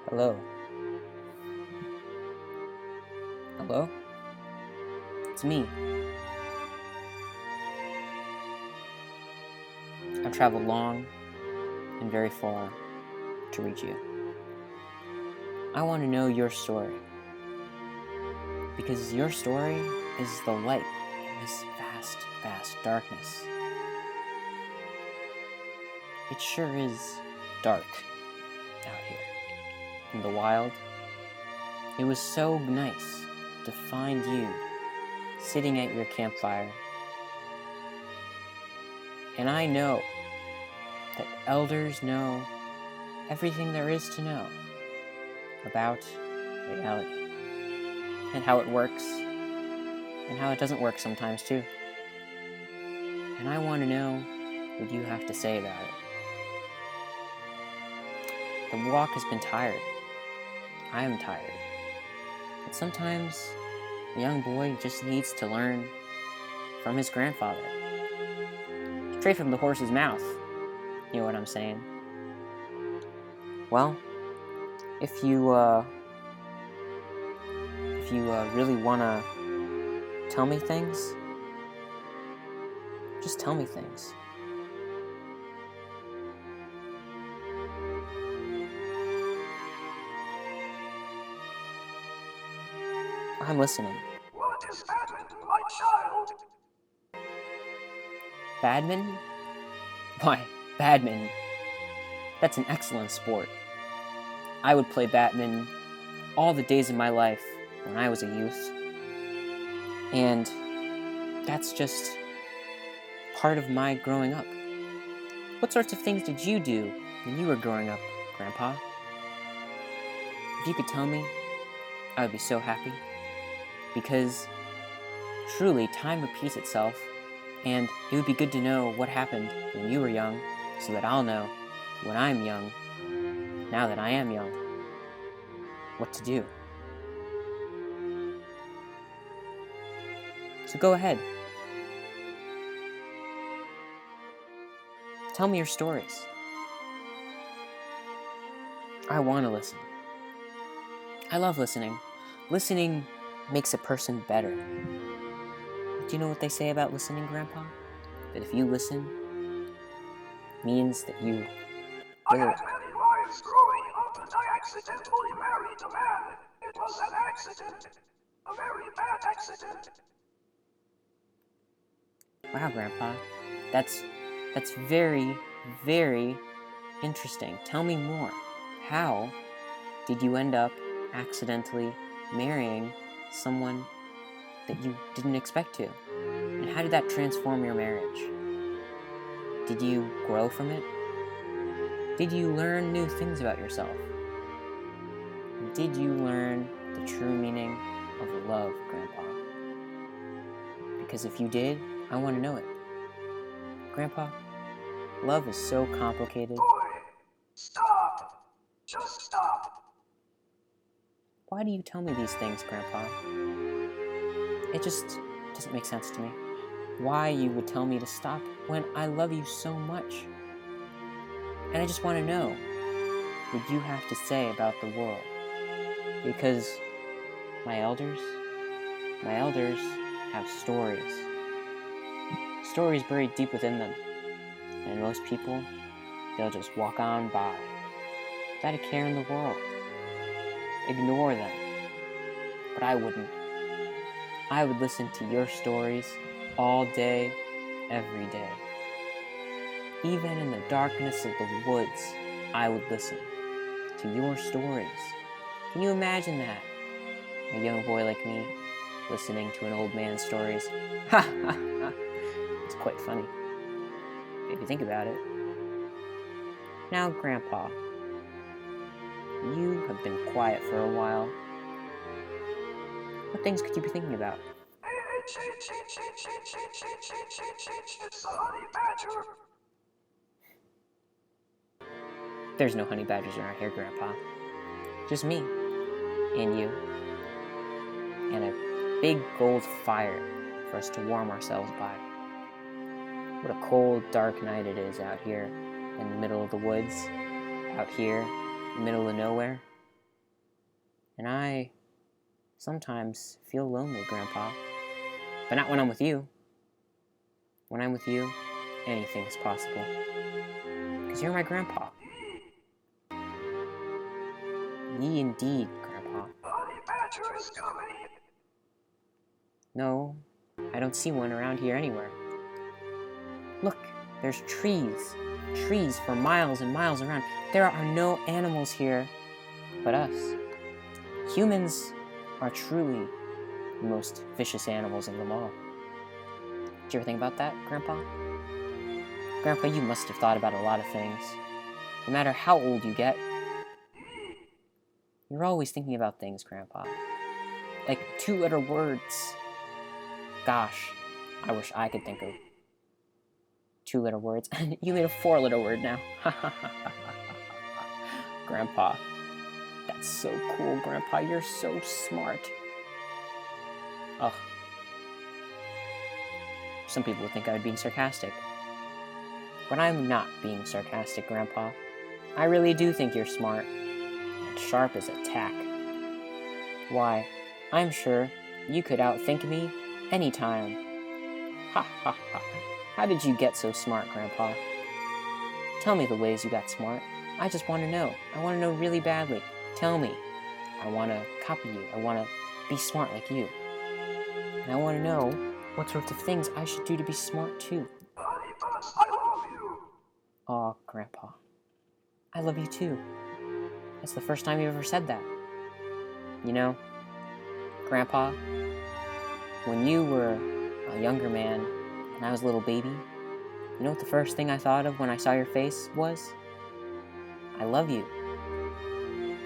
Hello. Hello? It's me. I've traveled long and very far to reach you. I want to know your story. Because your story is the light in this vast, vast darkness. It sure is dark out here in the wild. It was so nice to find you sitting at your campfire. And I know that elders know everything there is to know about reality and how it works and how it doesn't work sometimes too. And I want to know what you have to say about it. The walk has been tired. I am tired. But sometimes a young boy just needs to learn from his grandfather. Straight from the horse's mouth. You know what I'm saying? Well, if you really want to tell me things, just tell me things. I'm listening. What is badminton, my child? Badminton? Why, badminton. That's an excellent sport. I would play badminton all the days of my life when I was a youth. And that's just part of my growing up. What sorts of things did you do when you were growing up, Grandpa? If you could tell me, I would be so happy. Because truly, time repeats itself, and it would be good to know what happened when you were young, so that I'll know when I'm young, now that I am young, what to do. So go ahead. Tell me your stories. I want to listen. I love listening. Listening makes a person better. Do you know what they say about listening, Grandpa? That if you listen, means that you I had many wives growing up, and I accidentally married a man. It was an accident. A very bad accident. Wow, Grandpa, that's very, very interesting. Tell me more. How did you end up accidentally marrying someone that you didn't expect to? And how did that transform your marriage? Did you grow from it? Did you learn new things about yourself? Did you learn the true meaning of love, Grandpa? Because if you did, I want to know it. Grandpa, love is so complicated. Boy, stop. Just stop. Why do you tell me these things, Grandpa? It just doesn't make sense to me. Why you would tell me to stop when I love you so much. And I just want to know what you have to say about the world. Because my elders have stories. Stories buried deep within them. And most people, they'll just walk on by without a care in the world. Ignore them. But I wouldn't. I would listen to your stories all day, every day. Even in the darkness of the woods, I would listen to your stories. Can you imagine that? A young boy like me, listening to an old man's stories. Ha ha ha! It's quite funny, if you think about it. Now, Grandpa, you have been quiet for a while. What things could you be thinking about? It's the honey badger. There's no honey badgers around here, Grandpa. Just me, and you, and a big gold fire for us to warm ourselves by. What a cold, dark night it is out here in the middle of the woods, out here in the middle of nowhere. And I sometimes feel lonely, Grandpa. But not when I'm with you. When I'm with you, anything's possible. Because you're my grandpa. Ye indeed, Grandpa. Honey Badger is coming. No, I don't see one around here anywhere. Look, there's trees. Trees for miles and miles around. There are no animals here but us. Humans are truly the most vicious animals of them all. Did you ever think about that, Grandpa? Grandpa, you must have thought about a lot of things. No matter how old you get, you're always thinking about things, Grandpa. Like 2-letter words. Gosh, I wish I could think of 2-letter words. You made a 4-letter word now. Grandpa, that's so cool, Grandpa. You're so smart. Ugh. Some people would think I was being sarcastic. But I'm not being sarcastic, Grandpa. I really do think you're smart. And sharp as a tack. Why, I'm sure you could outthink me anytime. Ha ha ha. How did you get so smart, Grandpa? Tell me the ways you got smart. I just want to know. I want to know really badly. Tell me. I want to copy you. I want to be smart like you. And I want to know what sorts of things I should do to be smart too. Honey Buns, I love you. Aw, Grandpa. I love you too. That's the first time you ever said that. You know, Grandpa, when you were a younger man and I was a little baby, you know what the first thing I thought of when I saw your face was? I love you.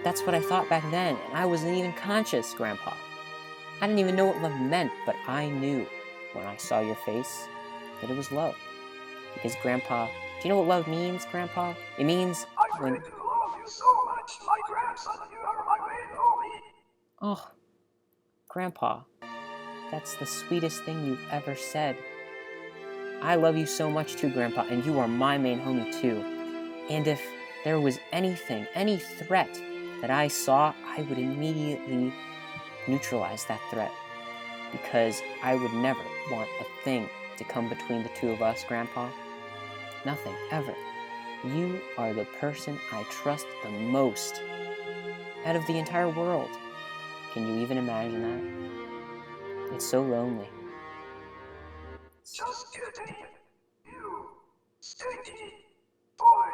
That's what I thought back then, and I wasn't even conscious, Grandpa. I didn't even know what love meant, but I knew when I saw your face that it was love. Because, Grandpa, do you know what love means, Grandpa? It means I when... really do love you so much, my grandson. You are my main homie. Oh, Grandpa, that's the sweetest thing you've ever said. I love you so much too, Grandpa, and you are my main homie too. And if there was anything, any threat that I saw, I would immediately neutralize that threat. Because I would never want a thing to come between the two of us, Grandpa. Nothing, ever. You are the person I trust the most out of the entire world. Can you even imagine that? It's so lonely. Just kidding. You stinky boy.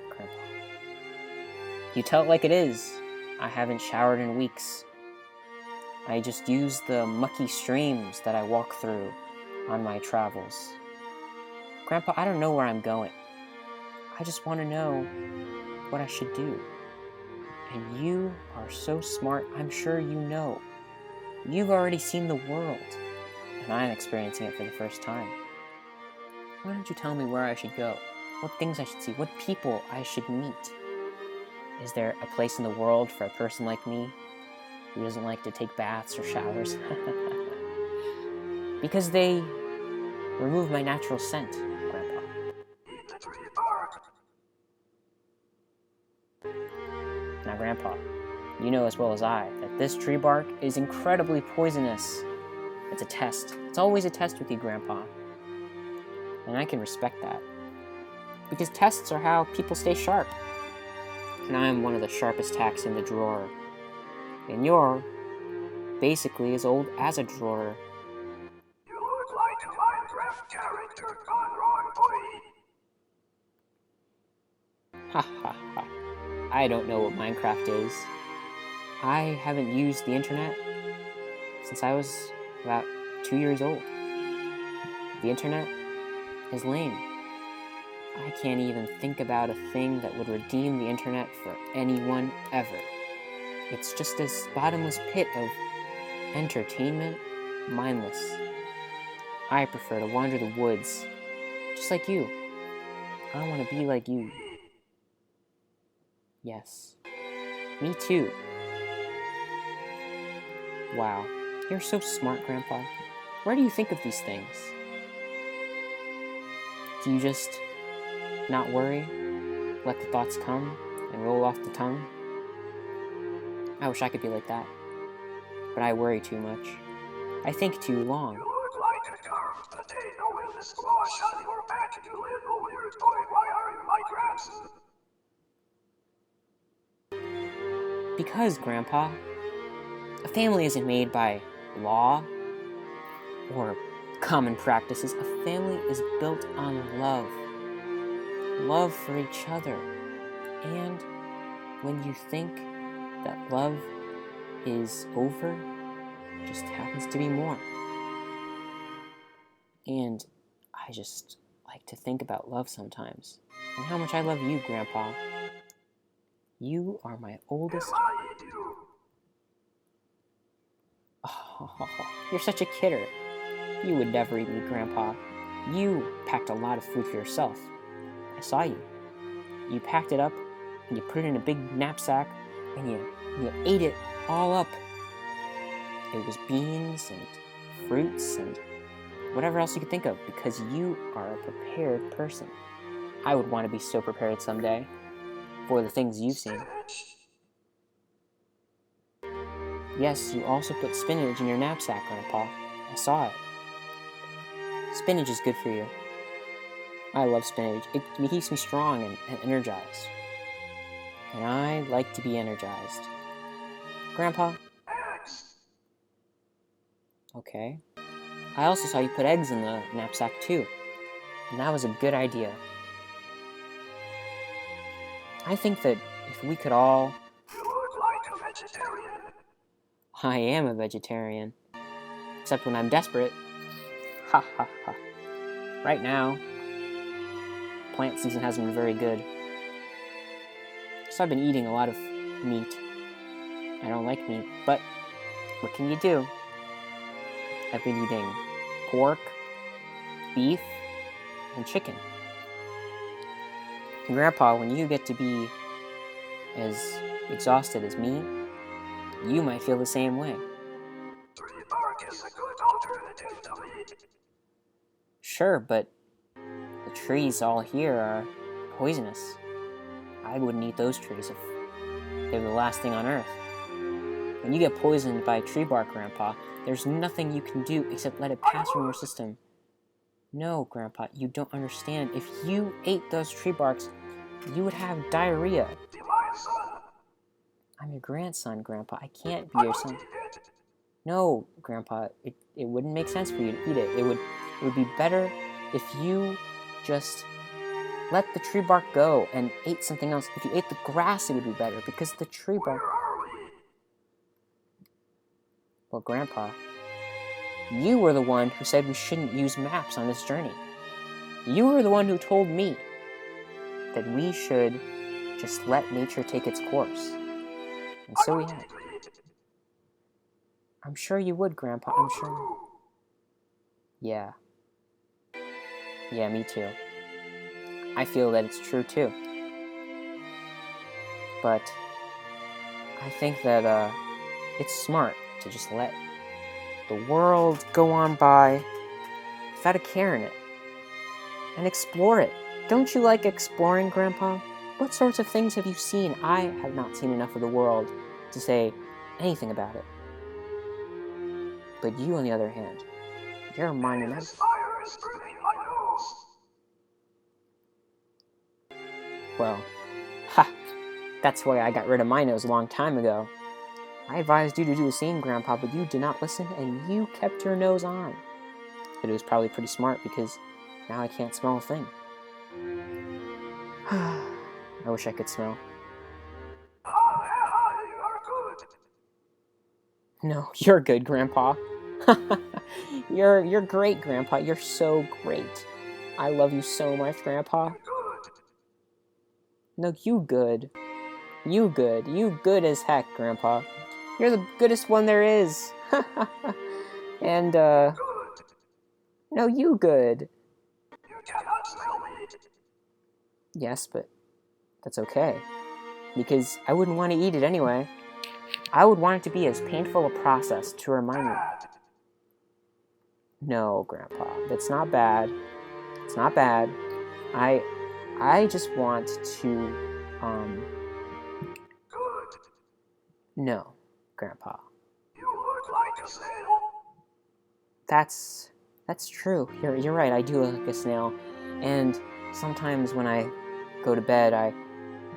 Grandpa. You tell it like it is. I haven't showered in weeks. I just use the mucky streams that I walk through on my travels. Grandpa, I don't know where I'm going. I just want to know what I should do. And you are so smart, I'm sure you know. You've already seen the world, and I'm experiencing it for the first time. Why don't you tell me where I should go? What things I should see? What people I should meet? Is there a place in the world for a person like me who doesn't like to take baths or showers? Because they remove my natural scent, Grandpa. Eat the tree bark. Now, Grandpa, you know as well as I that this tree bark is incredibly poisonous. It's a test. It's always a test with you, Grandpa. And I can respect that. Because tests are how people stay sharp. And I'm one of the sharpest tacks in the drawer. And you're basically as old as a drawer. You look like a Minecraft character gone wrong, boy. Ha ha ha. I don't know what Minecraft is. I haven't used the internet since I was about 2 years old. The internet is lame. I can't even think about a thing that would redeem the internet for anyone ever. It's just this bottomless pit of entertainment, mindless. I prefer to wander the woods, just like you. I want to be like you. Yes, me too. Wow, you're so smart, Grandpa. Where do you think of these things? Do you just not worry let the thoughts come and roll off the tongue. I wish I could be like that, but I worry too much. I think too long. You look like a carved potato with a squash on your back. You little weird boy. Why are you my grandson? Because, Grandpa, a family isn't made by law or common practices. A family is built on love. Love for each other. And when you think that love is over, it just happens to be more. And I just like to think about love sometimes. And how much I love you, Grandpa. You are my oldest. Oh, you're such a kidder. You would never eat me, Grandpa. You packed a lot of food for yourself. I saw you. You packed it up, and you put it in a big knapsack, and you ate it all up. It was beans and fruits and whatever else you could think of, because you are a prepared person. I would want to be so prepared someday for the things you've seen. Yes, you also put spinach in your knapsack, Grandpa. I saw it. Spinach is good for you. I love spinach. It keeps me strong and energized. And I like to be energized. Grandpa? Okay. I also saw you put eggs in the knapsack too. And that was a good idea. I think that if we could all... You look like a vegetarian. I am a vegetarian. Except when I'm desperate. Ha ha ha. Right now, plant season hasn't been very good. So I've been eating a lot of meat. I don't like meat, but what can you do? I've been eating pork, beef, and chicken. And Grandpa, when you get to be as exhausted as me, you might feel the same way. Tree bark is a good alternative to meat. Sure, but the trees all here are poisonous. I wouldn't eat those trees if they were the last thing on Earth. When you get poisoned by tree bark, Grandpa, there's nothing you can do except let it pass from your system. No, Grandpa, you don't understand. If you ate those tree barks, you would have diarrhea. I'm your grandson, Grandpa. I can't be your son. No, Grandpa, it wouldn't make sense for you to eat it. It would be better if you just let the tree bark go and ate something else. If you ate the grass, it would be better, because the tree bark... Well, Grandpa, you were the one who said we shouldn't use maps on this journey. You were the one who told me that we should just let nature take its course. And so we have. I'm sure you would, Grandpa. I'm sure. Yeah. Yeah, me too. I feel that it's true too. But I think that it's smart to just let the world go on by without a care in it. And explore it. Don't you like exploring, Grandpa? What sorts of things have you seen? I have not seen enough of the world to say anything about it. But you, on the other hand, you're minding that. Fire is burning my nose. Well, ha! That's why I got rid of my nose a long time ago. I advised you to do the same, Grandpa, but you did not listen, and you kept your nose on. But it was probably pretty smart, because now I can't smell a thing. I wish I could smell. You are good. No, you're good, Grandpa. You're great, Grandpa. You're so great. I love you so much, Grandpa. Good. No, you good. You good. You good as heck, Grandpa. You're the goodest one there is. And, Good. no, you good. You cannot smell me. Yes, but that's okay. Because I wouldn't want to eat it anyway. I would want it to be as painful a process to remind me. No, Grandpa, that's not bad. It's not bad. I just want to, Good. no, Grandpa. You look like a snail. That's true. You're right. I do look like a snail, and sometimes when I go to bed, I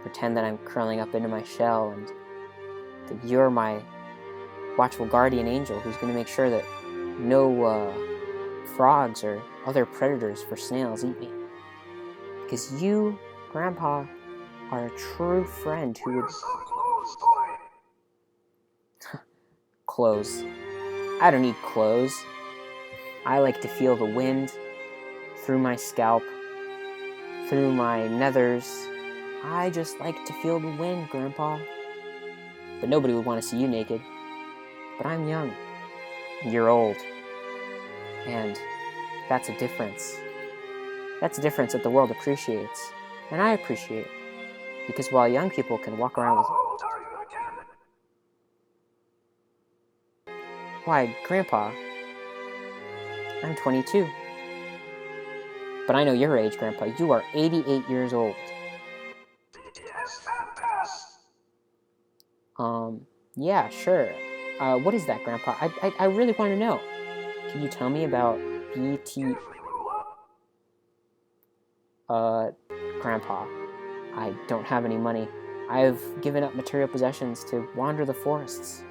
pretend that I'm curling up into my shell, and that you're my watchful guardian angel who's going to make sure that no frogs or other predators for snails eat me. Because you, Grandpa, are a true friend who Wear would some clothes, boy. clothes. I don't need clothes. I like to feel the wind through my scalp, through my nethers. I just like to feel the wind, Grandpa. But nobody would want to see you naked. But I'm young. You're old. And that's a difference. That's a difference that the world appreciates. And I appreciate. Because while young people can walk around with... How old are you again? Why, Grandpa, I'm 22. But I know your age, Grandpa. You are 88 years old. BTS fan pass. Yeah, sure. What is that, Grandpa? I really want to know. Can you tell me about BT... Grandpa, I don't have any money. I've given up material possessions to wander the forests,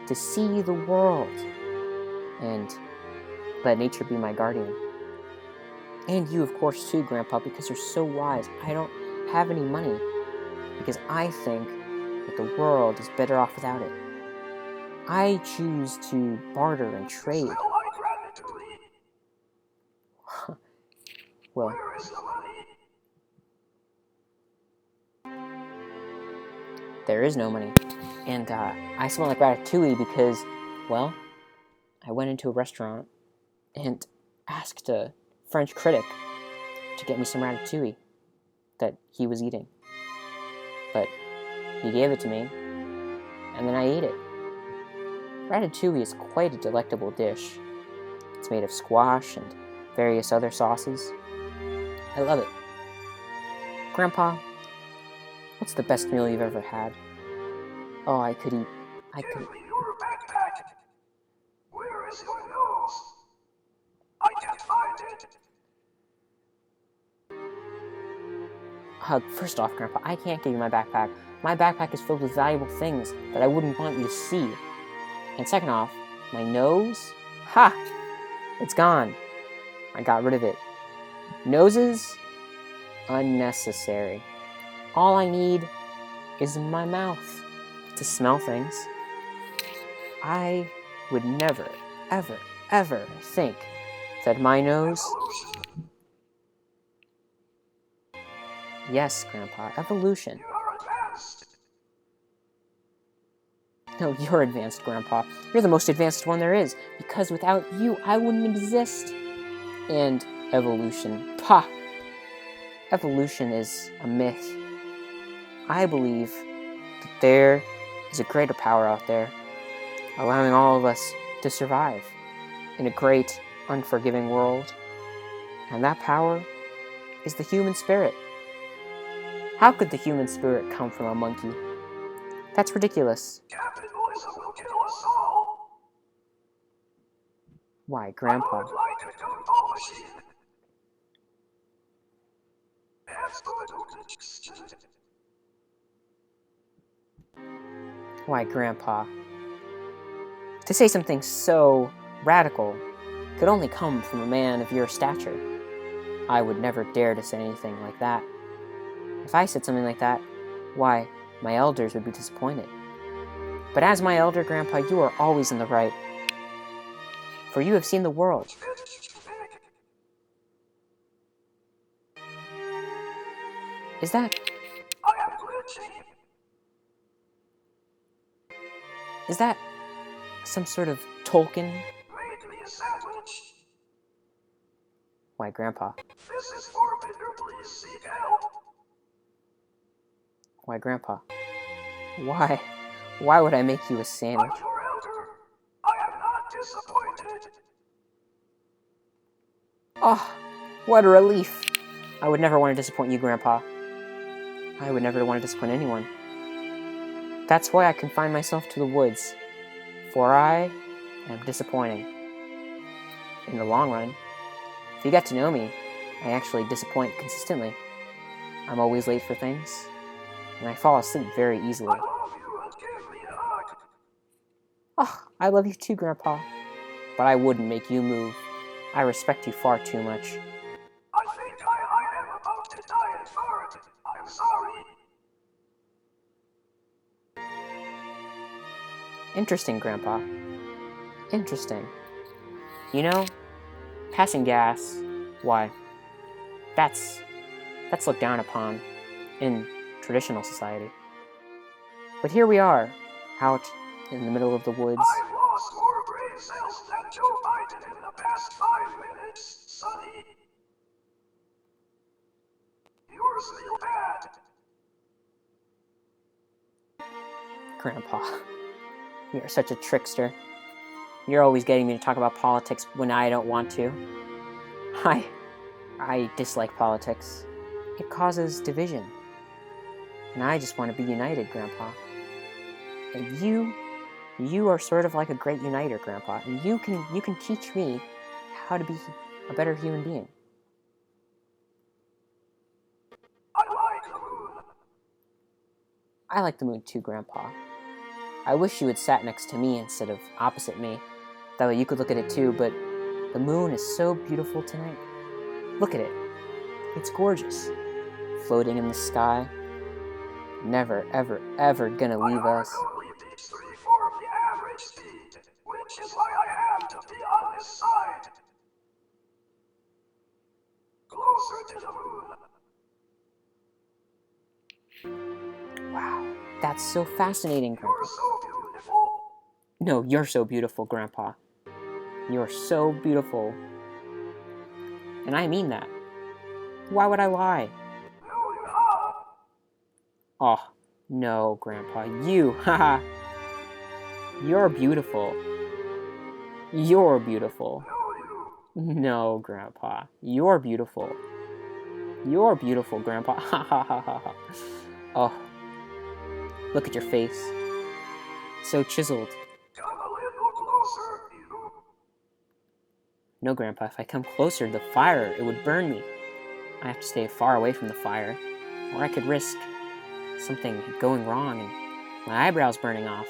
to see the world, and let nature be my guardian. And you, of course, too, Grandpa, because you're so wise. I don't have any money, because I think that the world is better off without it. I choose to barter and trade. Sell my gratitude. Well, Where is the money? there is no money. And I smell like ratatouille because, well, I went into a restaurant and asked a French critic to get me some ratatouille that he was eating. But he gave it to me, and then I ate it. Ratatouille is quite a delectable dish. It's made of squash and various other sauces. I love it. Grandpa, what's the best meal you've ever had? Oh, I could eat. Give me your backpack. Where is your nose? I can't find it. First off, Grandpa, I can't give you my backpack. My backpack is filled with valuable things that I wouldn't want you to see. And second off, my nose? Ha! It's gone. I got rid of it. Noses? Unnecessary. All I need is my mouth to smell things. I would never, ever, ever think that my nose... Yes, Grandpa, evolution. You are advanced. No, you're advanced, Grandpa. You're the most advanced one there is, because without you, I wouldn't exist. And evolution. Pah! Evolution is a myth. I believe that there is a greater power out there, allowing all of us to survive in a great, unforgiving world. And that power is the human spirit. How could the human spirit come from a monkey? That's ridiculous. Capitalism will kill us all. Why, I Grandpa? would like a gumball machine. Why, Grandpa? To say something so radical could only come from a man of your stature. I would never dare to say anything like that. If I said something like that, why, my elders would be disappointed. But as my elder, Grandpa, you are always in the right. For you have seen the world. Is that... I am glitchy. Is that some sort of Tolkien? Make me a sandwich. Why, Grandpa? This is forbidden. Please seek help. Why, Grandpa? Why? Why would I make you a sandwich? I'm your elder. I am not disappointed. Oh, what a relief. I would never want to disappoint you, Grandpa. I would never want to disappoint anyone. That's why I confine myself to the woods, for I am disappointing. In the long run, if you get to know me, I actually disappoint consistently. I'm always late for things, and I fall asleep very easily. I love you and give me a hug. Oh, I love you too, Grandpa. But I wouldn't make you move. I respect you far too much. I think I am about to die at birth. I'm sorry. Interesting, Grandpa. Interesting. You know, passing gas, why, that's looked down upon in traditional society. But here we are, out in the middle of the woods. I've lost more brain cells than Joe Biden in the past 5 minutes, Sonny. You're still bad. Grandpa, you're such a trickster. You're always getting me to talk about politics when I don't want to. I dislike politics. It causes division. And I just want to be united, Grandpa. And you are sort of like a great uniter, Grandpa. And you can teach me how to be a better human being. I like the moon. I like the moon too, Grandpa. I wish you had sat next to me instead of opposite me. That way you could look at it too, but the moon is so beautiful tonight. Look at it. It's gorgeous. Floating in the sky. Never, ever, ever gonna leave us. Only beats 3 for the average speed, which is why I have to be on this side. Closer to the moon. Wow, that's so fascinating, Grandpa. You're so beautiful. No, you're so beautiful, Grandpa. You're so beautiful. And I mean that. Why would I lie? No, you have. Oh, no, Grandpa. You, haha. You're beautiful. You're beautiful. No, you. No, Grandpa. You're beautiful. You're beautiful, Grandpa. Ha ha ha ha ha. Oh, look at your face. So chiseled. Come a little closer, you. No, Grandpa, if I come closer to the fire, it would burn me. I have to stay far away from the fire, or I could risk something going wrong and my eyebrows burning off.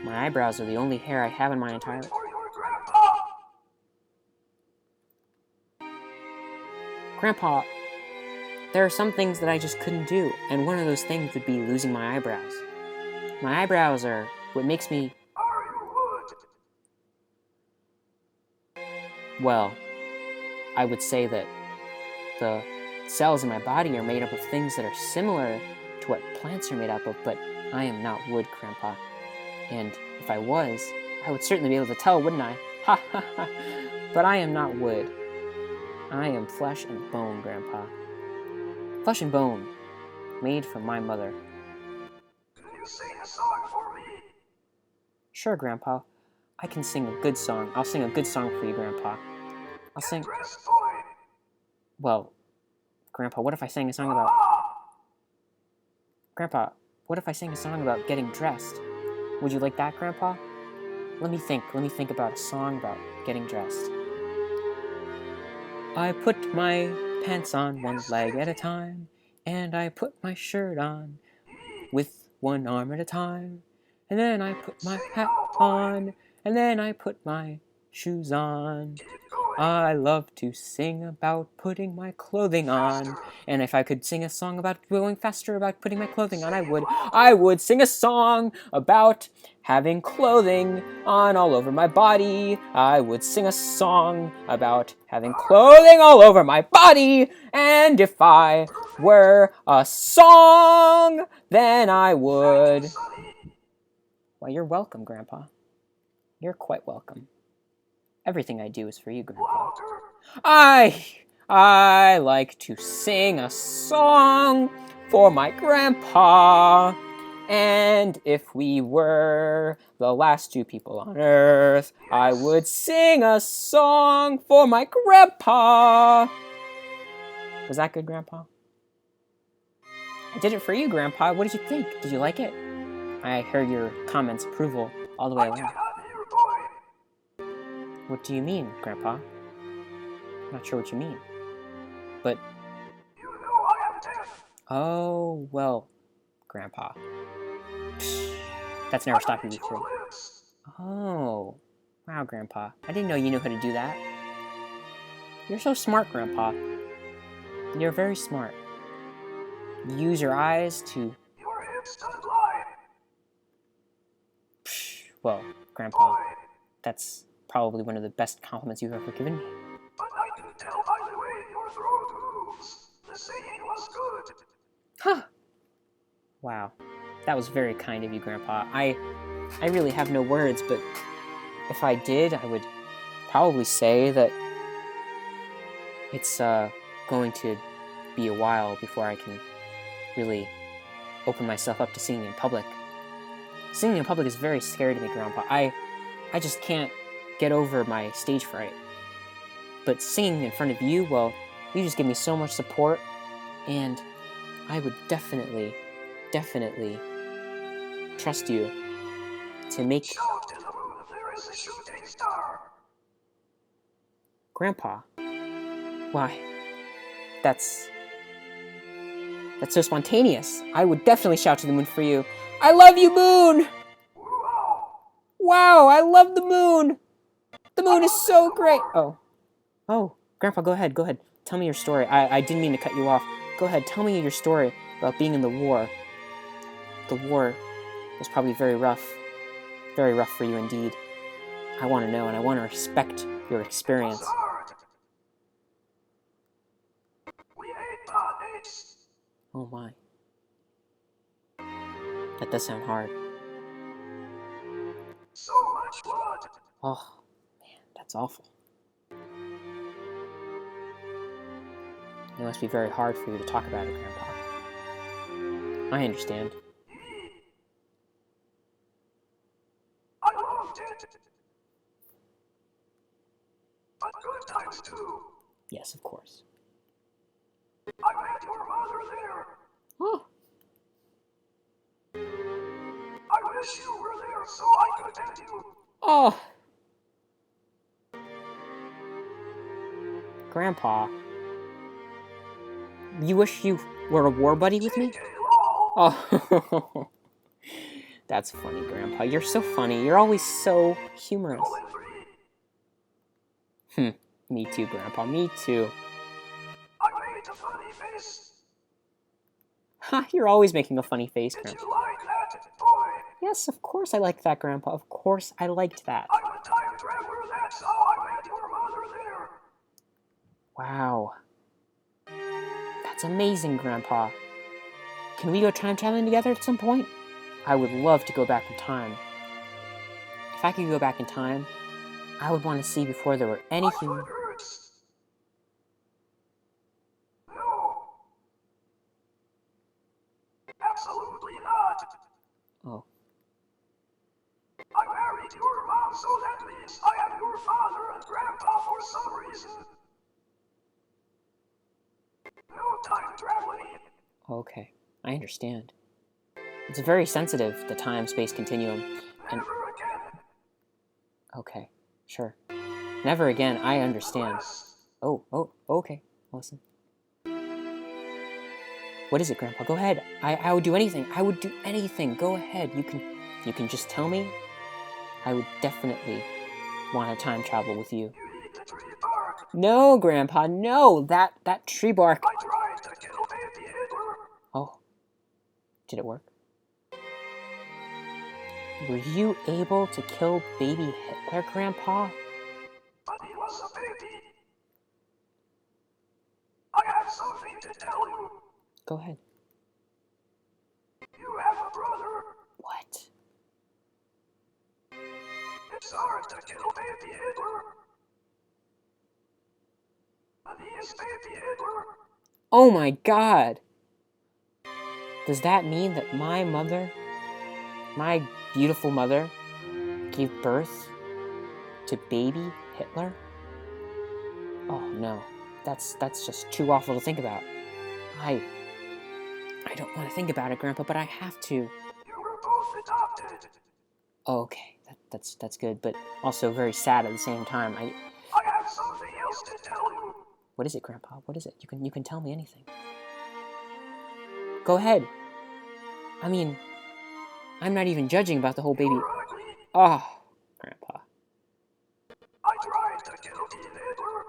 My eyebrows are the only hair I have in my entire life. For your grandpa. Grandpa, there are some things that I just couldn't do, and one of those things would be losing my eyebrows. My eyebrows are what makes me, Are you wood? well, I would say that the cells in my body are made up of things that are similar to what plants are made up of, but I am not wood, Grandpa. And if I was, I would certainly be able to tell, wouldn't I? Ha ha ha. But I am not wood. I am flesh and bone, Grandpa. Flesh and bone, made from my mother. Can you sing a song for me? Sure, Grandpa. I can sing a good song. I'll sing a good song for you, Grandpa. I'll sing... Dress boy. Well, Grandpa, what if I sang a song about... Grandpa, what if I sang a song about getting dressed? Would you like that, Grandpa? Let me think about a song about getting dressed. I put my pants on one leg at a time, and I put my shirt on with one arm at a time, and then I put my hat on, and then I put my shoes on. I love to sing about putting my clothing on, and if I could sing a song about going faster about putting my clothing on, I would sing a song about having clothing on all over my body. I would sing a song about having clothing all over my body, and if I were a song, then I would. Well, you're welcome, Grandpa. You're quite welcome. Everything I do is for you, Grandpa. I like to sing a song for my grandpa. And if we were the last 2 people on Earth, I would sing a song for my grandpa. Was that good, Grandpa? I did it for you, Grandpa. What did you think? Did you like it? I heard your comments approval all the way I along. cannot hear, boy. What do you mean, Grandpa? I'm not sure what you mean. But, You know I am deaf. oh, well, Grandpa. Psh, that's never stopped me I can eat before. your lips. Oh, wow, Grandpa. I didn't know you knew how to do that. You're so smart, Grandpa. You're very smart. You use your eyes to... Your hips don't lie. Psh, well, Grandpa, Boy, that's probably one of the best compliments you've ever given me. but I can tell by the way your throat moves. The singing was good. Huh! Wow. That was very kind of you, Grandpa. I really have no words, but if I did, I would probably say that it's going to be a while before I can really open myself up to singing in public. Singing in public is very scary to me, Grandpa. I just can't get over my stage fright. But singing in front of you, well, you just give me so much support, and I would definitely trust you to make... Shout to the moon if there is a shooting star. Grandpa, why? That's so spontaneous. I would definitely shout to the moon for you. I love you, moon! Wow. Wow, I love the moon! The moon is so great! Oh, Grandpa, go ahead. Tell me your story. I didn't mean to cut you off. Go ahead, tell me your story about being in the war. The war was probably very rough for you indeed. I want to know, and I want to respect your experience. It was hard. We ate bodies. Oh my. That does sound hard. So much blood. Oh, man, that's awful. It must be very hard for you to talk about it, Grandpa. I understand. I loved it. But good times too. Yes, of course. I met your mother there. Oh, I wish you were there so I could tell you. oh. Grandpa, you wish you were a war buddy with me? Oh, that's funny, Grandpa. You're so funny. You're always so humorous. Me too, Grandpa. Me too. I made a funny face. Ha, you're always making a funny face, Did Grandpa. you like that, boy? Yes, of course I liked that, Grandpa. Of course I liked that. I'm a time traveler, that's how I met your mother there. Wow. That's amazing, Grandpa. Can we go time traveling together at some point? I would love to go back in time. If I could go back in time, I would want to see before there were any My humans. foot hurts. No. Absolutely not. Oh, I married your mom, so that means I am your father and grandpa for some reason. No time traveling. okay. I understand. It's very sensitive, the time-space continuum. And Never again. okay, sure. Never again, I understand. Unless Oh, okay. Listen. What is it, Grandpa? Go ahead. I would do anything. I would do anything. Go ahead. You can just tell me. I would definitely want to time travel with you. you eat the tree bark. No, Grandpa, no. That tree bark. I tried to kill baby Hitler. Oh. Did it work? Were you able to kill baby Hitler, Grandpa? But he was a baby. I have something to tell you. Go ahead. You have a brother. What? It's hard to kill baby Hitler. And he is baby Hitler. Oh my God! Does that mean that my mother, my beautiful mother, gave birth to baby Hitler? Oh no. that's just too awful to think about. I don't want to think about it, Grandpa, but I have to. You were both adopted. Oh, okay, that's good, but also very sad at the same time. I have something else to tell you. What is it, Grandpa? What is it? You can tell me anything. Go ahead. I mean, I'm not even judging about the whole baby. You're ugly. Oh, Grandpa. I tried to kill Teen Hitler.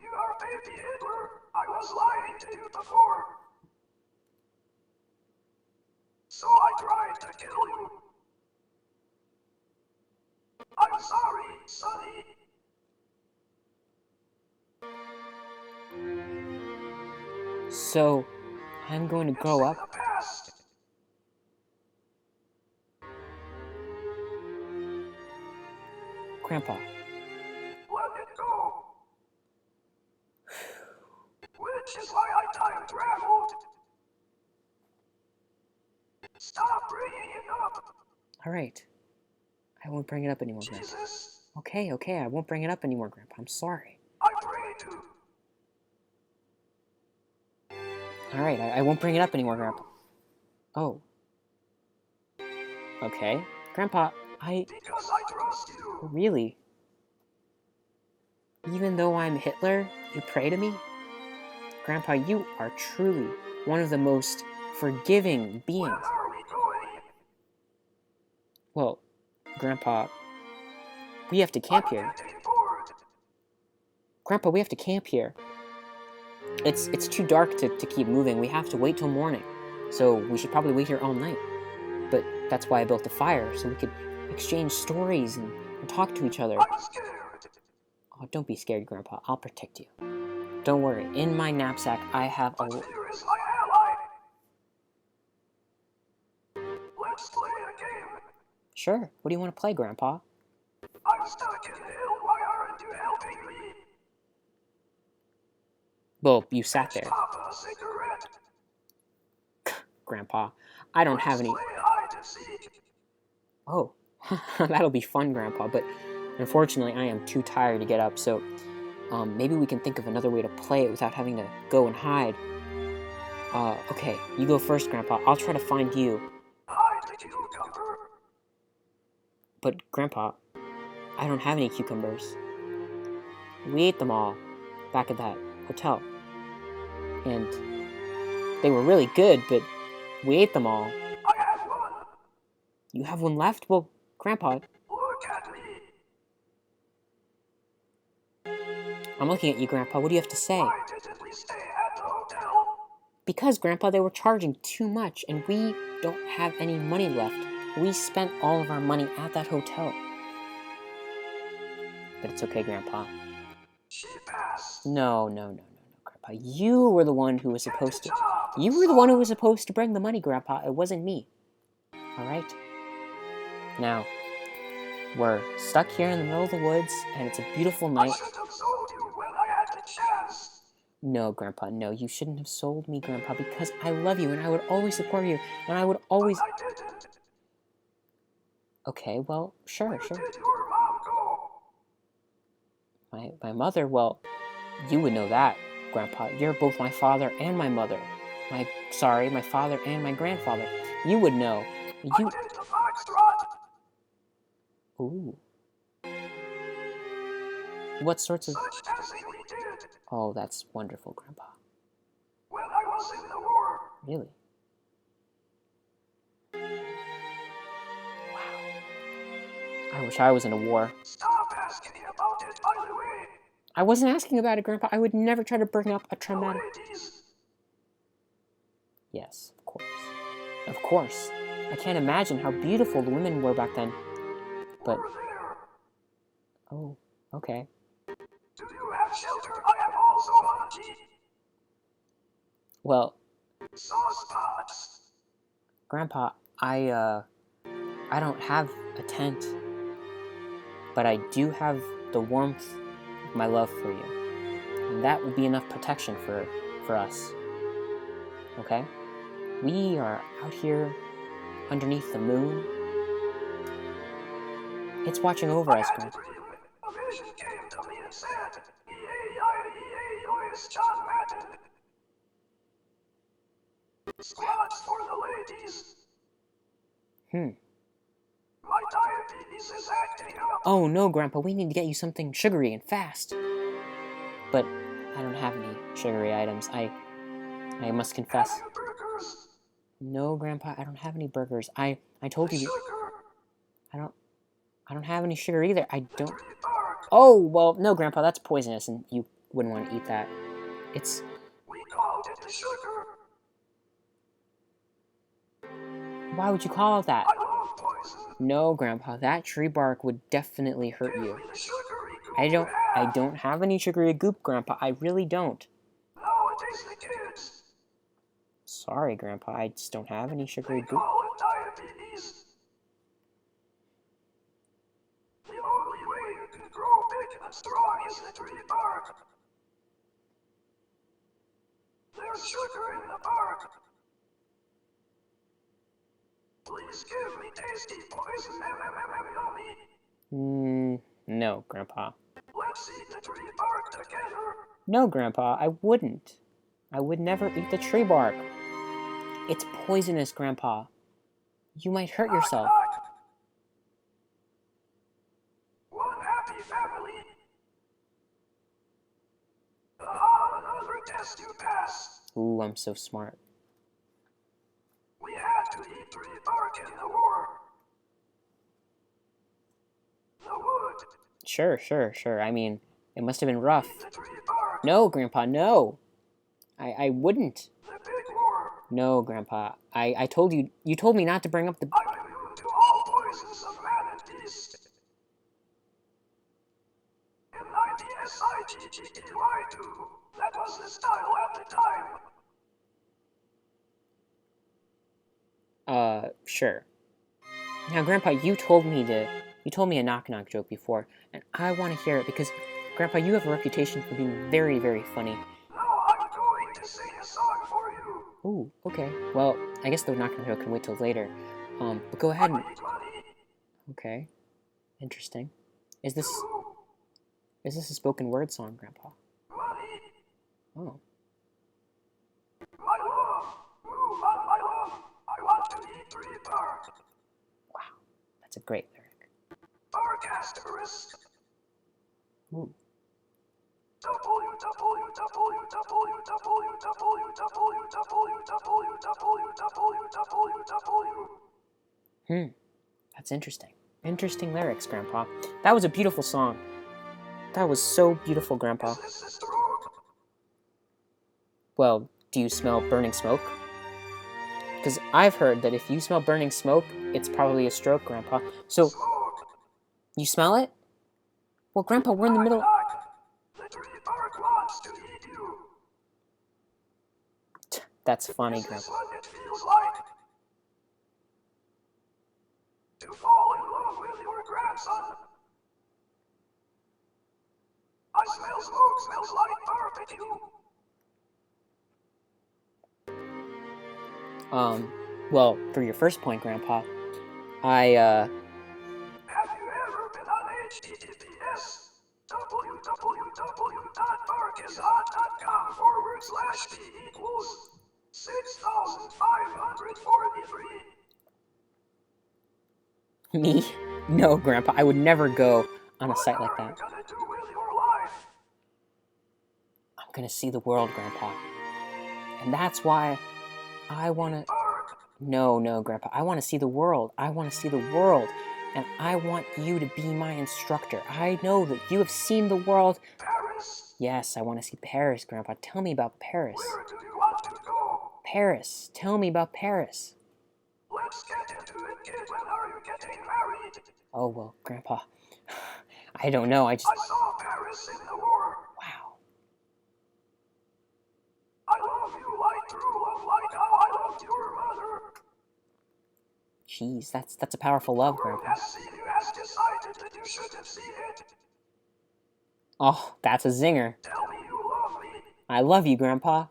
You are baby Hitler. I was lying to you before. So I tried to kill you. I'm sorry, Sonny. So, I'm going to grow It's in up. the past. Grandpa, Let it go. Which is why I time traveled. Stop bringing it up. all right. I won't bring it up anymore, Grandpa. Jesus, Okay, I won't bring it up anymore, Grandpa. I'm sorry. I pray to. All right, I won't bring it up anymore, Grandpa. Oh. Okay. Grandpa, Because I trust you. really? Even though I'm Hitler, you pray to me? Grandpa, you are truly one of the most forgiving Where beings. are we going? Well, Grandpa, we have to camp I'm here. getting bored. Grandpa, we have to camp here. It's too dark to keep moving. We have to wait till morning. So we should probably wait here all night. But that's why I built the fire, so we could exchange stories and talk to each other. I'm scared. Oh, don't be scared, Grandpa. I'll protect you. Don't worry. In my knapsack, I have a... But fear is my ally. Let's play a game. Sure. What do you want to play, Grandpa? I'm stuck in the hill. Why aren't you helping me? Well, you sat there. Papa, a cigarette. Grandpa. I don't have any... Play hide and seek. Oh, that'll be fun, Grandpa, but unfortunately I am too tired to get up, so maybe we can think of another way to play it without having to go and hide. Okay, you go first, Grandpa. I'll try to find you. Hide the cucumber. But, Grandpa, I don't have any cucumbers. We ate them all back at that hotel. And they were really good, but we ate them all. I have one. You have one left? Well, Grandpa, Look at me. I'm looking at you, Grandpa. What do you have to say? Why didn't we stay at the hotel? Because, Grandpa, they were charging too much, and we don't have any money left. We spent all of our money at that hotel. But it's okay, Grandpa. She passed. No, Grandpa. You were the one who was supposed to... You were the one who was supposed to bring the money, Grandpa. It wasn't me. Alright? Now, we're stuck here in the middle of the woods, and it's a beautiful I night. should have sold you when I had the chance. No, Grandpa, no. You shouldn't have sold me, Grandpa, because I love you, and I would always support you, and I would always... I didn't. Okay, well, sure. Where did your mom go? My mother, well, you would know that, Grandpa. You're both my father and my mother. My father and my grandfather. You would know. I did the foxtrot. Ooh. What sorts of... Such dancing we did Oh, that's wonderful, Grandpa. when I was in the war. Really? Wow. I wish I was in a war. Stop asking me about it, by the way. I wasn't asking about it, Grandpa. I would never try to bring up a traumatic... Ladies, Yes, of course. Of course. I can't imagine how beautiful the women were back then. But... over there. Oh, okay. Do you have shelter? I am also hungry. Well, Sauce pots. Grandpa, I don't have a tent. But I do have the warmth of my love for you. And that will be enough protection for us. Okay? We are out here underneath the moon. It's watching over us, Grandpa. A vision came to me and said, is John Madden. Squats for the ladies. My diabetes is acting up. Oh no, Grandpa, we need to get you something sugary and fast. But I don't have any sugary items. I must confess. Have you burgers? No, Grandpa, I don't have any burgers. I told you. Sugar. I don't have any sugar either. I The don't. tree bark. Oh, well, no, Grandpa, that's poisonous, and you wouldn't want to eat that. It's. We called it the sugar. Why would you call it that? I love poison. No, Grandpa, that tree bark would definitely hurt Give you. me the sugary goop I you have. don't have any sugary goop, Grandpa. I really don't. Nowadays the kids, Sorry, Grandpa, I just don't have any they sugary goop. call it diabetes. The only way you can grow big and strong is the tree bark. There's sugar in the bark. Please give me tasty poison. Yummy. No, Grandpa. Let's eat the tree bark together. No, Grandpa, I wouldn't. I would never eat the tree bark. It's poisonous, Grandpa. You might hurt yourself. Knock. One happy family. Another test you pass. Ooh, I'm so smart. We had to eat tree bark in the war. The wood. Sure. I mean, it must have been rough. Eat the tree bark. No, Grandpa, no. I wouldn't. The big war. No, Grandpa. I told you. You told me not to bring up the. I'm immune to all poisons of man and beast. M-I-D-S-I-G-G-E-Y-2. That was the style at the time. Sure. Now, Grandpa, you told me a knock-knock joke before, and I want to hear it because, Grandpa, you have a reputation for being very, very funny. Now I'm going to sing a song for you. Ooh, okay. Well, I guess the knock-knock joke can wait till later. But go ahead and... Money. Okay. Interesting. Is this Two. a spoken word song, Grandpa? Money. Oh. My love. Move on my love. I want to eat tree bark. Wow. That's a great lyric. Bark asterisk. Ooh. www. That's interesting. Interesting lyrics, Grandpa. That was a beautiful song. That was so beautiful, Grandpa. Is this a stroke? Well, do you smell burning smoke? Because I've heard that if you smell burning smoke, it's probably a stroke, Grandpa. So, Smoke. you smell it? Well, Grandpa, we're in the middle... Knock. The tree bark wants to eat you. That's funny, Is this Grandpa. what it feels like? To fall in love with your grandson. I smell smoke, smells like barbecue. Well, for your first point, Grandpa, Have you ever been on HTTPS? www.barkishot.com/P equals 6,543. Me? No, Grandpa, I would never go on a site like that. What are you gonna do with your life? I'm gonna see the world, Grandpa. And that's why I wanna... Bark. No, Grandpa, I wanna see the world. I wanna see the world. And I want you to be my instructor. I know that you have seen the world. Paris. Yes, I wanna see Paris, Grandpa. Tell me about Paris. Where do you want to go? Paris. Tell me about Paris. Let's get into it, kid. When are you getting married? Oh, well, Grandpa, I don't know. I saw Paris in the war. Wow. I love you like true love, like how I loved your mother. Jeez, that's a powerful love, The world Grandpa. has seen you, has decided that you should have seen it. Oh, that's a zinger. Tell me you love me. I love you, Grandpa.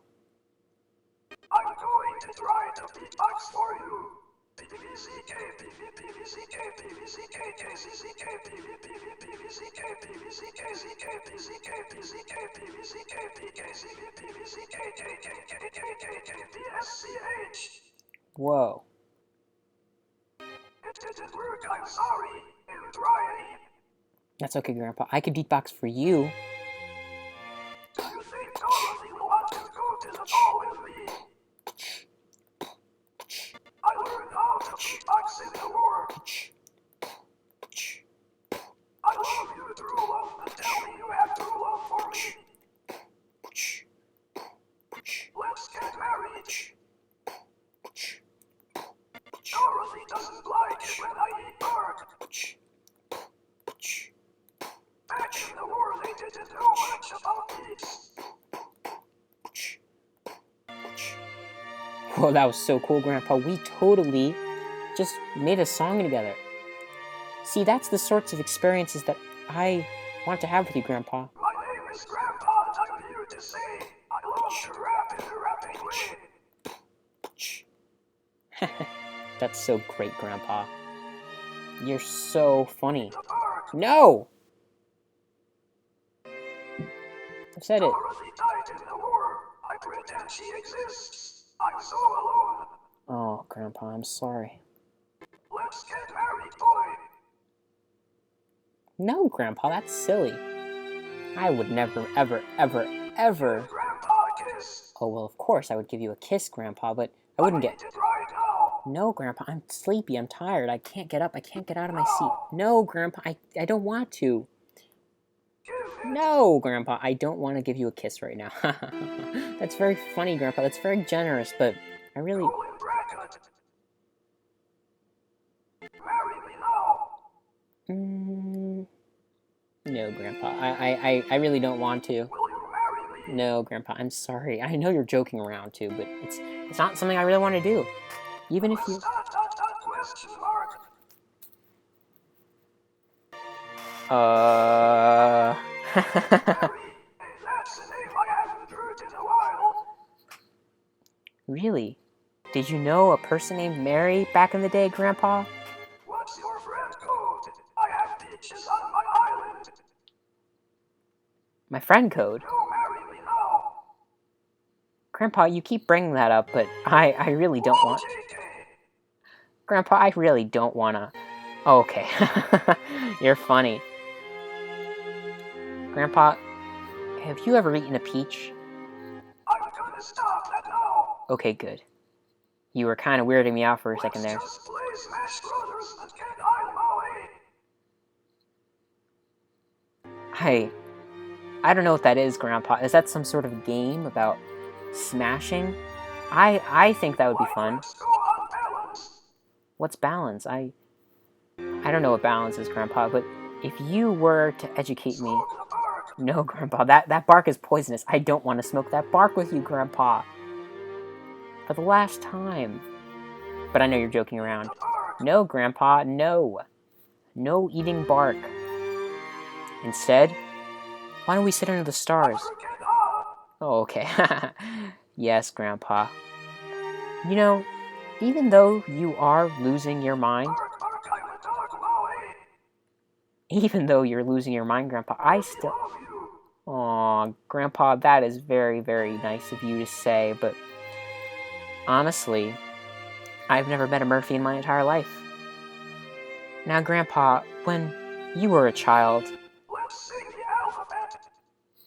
I'm going to try to beatbox for you. PVCK, PVPVCK, PVCK, KCCK, PVPV, PVCK, PVCK, ZK, PVCK, PVCK, PVCK, P-K-P-K-C-V-P-V-C-K-K-K-K-K-P-S-C-H. Whoa. It didn't work, I'm sorry. I'm trying. That's okay, Grandpa. I could beatbox for you. Do you think Dorothy will want to go to the ball with me? I learned how to beatbox in the war. I love you, Droola, but tell me you have Droola for me. Let's get married. Dorothy doesn't like it when I eat bark. Back in the war, they didn't know much about beats. Whoa, that was so cool, Grandpa. We totally just made a song together. See, that's the sorts of experiences that I want to have with you, Grandpa. My name is Grandpa, and I'm here to say I love to rap in a rapping way. That's so great, Grandpa. You're so funny. The bark. No! I said it. Dorothy died in the war. I pretend she exists. I'm so alone. Oh, Grandpa, I'm sorry. Let's get married, boy. No, Grandpa, that's silly. I would never, ever, ever, ever... Grandpa, kiss. Oh, well, of course I would give you a kiss, Grandpa, but I wouldn't get... Eat it right now. No, Grandpa, I'm sleepy, I'm tired, I can't get up, I can't get out of my seat. No, Grandpa, I don't want to. Give it. No, Grandpa, I don't want to give you a kiss right now. That's very funny, Grandpa, that's very generous, but I really... Colon bracket. Marry me now. No, Grandpa, I really don't want to. Will you marry me? No, Grandpa, I'm sorry. I know you're joking around too, but it's not something I really want to do. Even if you... Question mark. Mary, that's a name I haven't heard in a while. Really? Did you know a person named Mary back in the day, Grandpa? What's your friend code? I have beaches on my island. My friend code? You marry me now. Grandpa, you keep bringing that up, but I really don't want... JK. Grandpa, I really don't want to... Oh, okay. You're funny. Grandpa, have you ever eaten a peach? I'm gonna stop that now. Okay, good. You were kind of weirding me out for a second there. Let's just play Smash Brothers and get out of my way. I don't know what that is, Grandpa. Is that some sort of game about smashing? I think that would be fun. Let's go on balance. What's balance? I don't know what balance is, Grandpa, but if you were to educate me... Smoke the bark. No, Grandpa, that bark is poisonous. I don't want to smoke that bark with you, Grandpa. For the last time. But I know you're joking around. The bark. No, Grandpa, no. No eating bark. Instead, why don't we sit under the stars? Forget all. Oh, okay. Yes, Grandpa. You know, even though you are losing your mind, Bark, bark, I'm a dog, Molly. even though you're losing your mind, Grandpa, I still... Love you. Aw, Grandpa, that is very, very nice of you to say, but honestly, I've never met a Murphy in my entire life. Now, Grandpa, when you were a child... Let's sing the alphabet.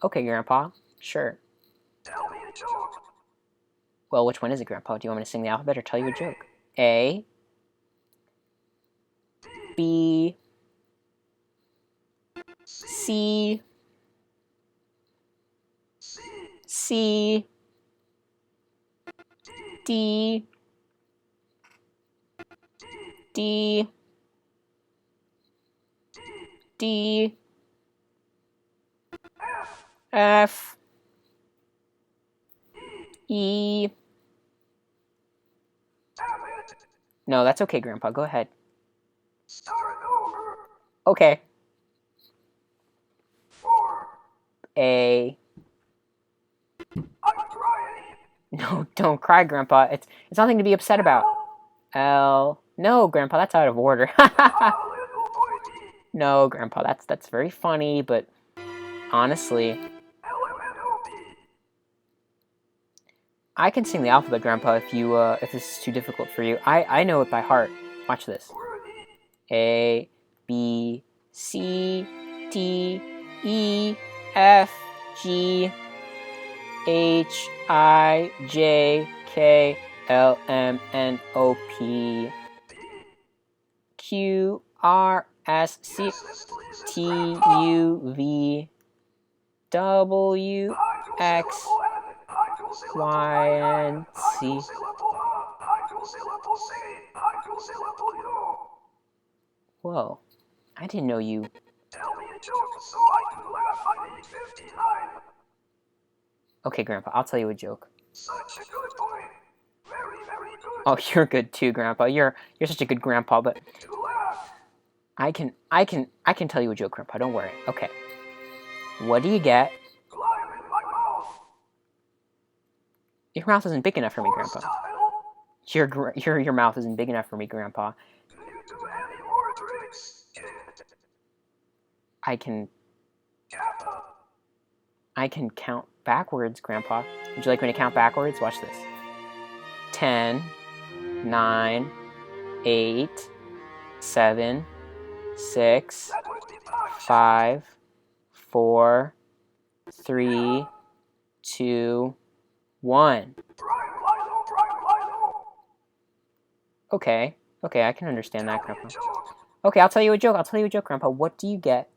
Okay, Grandpa, sure. Tell me a joke. Well, which one is it, Grandpa? Do you want me to sing the alphabet or tell you a joke? A, B, C, C, C, D, D, D, D, F, F, E. E. Damn it. No, that's okay, Grandpa. Go ahead. Start over. Okay. 4. A. I'm crying. No, don't cry, Grandpa. It's nothing to be upset about. L. No, Grandpa, that's out of order. I'm a little boy D. No, Grandpa, that's very funny, but honestly, LMNOP. I can sing the alphabet, Grandpa, if this is too difficult for you. I know it by heart. Watch this. A, B, C, D, E, F, G, H, I, J, K, L, M, N, O, P, Q, R, S, C, T, U, V, W, X, Y, and Z. Whoa, I didn't know you. Tell me a joke so I can laugh. I need 59. Okay, Grandpa, I'll tell you a joke. Such a good boy. Very, very good. Oh, you're good too, Grandpa. You're such a good grandpa, but To laugh. I can tell you a joke, Grandpa. Don't worry. Okay. What do you get? Climb in my mouth. Your mouth isn't big enough for me, For Grandpa. style. Your mouth isn't big enough for me, Grandpa. Do you do any more tricks, kid? I can Kappa. count backwards, Grandpa. Would you like me to count backwards? Watch this. 10, 9, 8, 7, 6, That would be 5, 4, 3, 2, 1. Prime Lilo. Okay, I can understand that, Tell me Grandpa. a joke. Okay, I'll tell you a joke, Grandpa. What do you get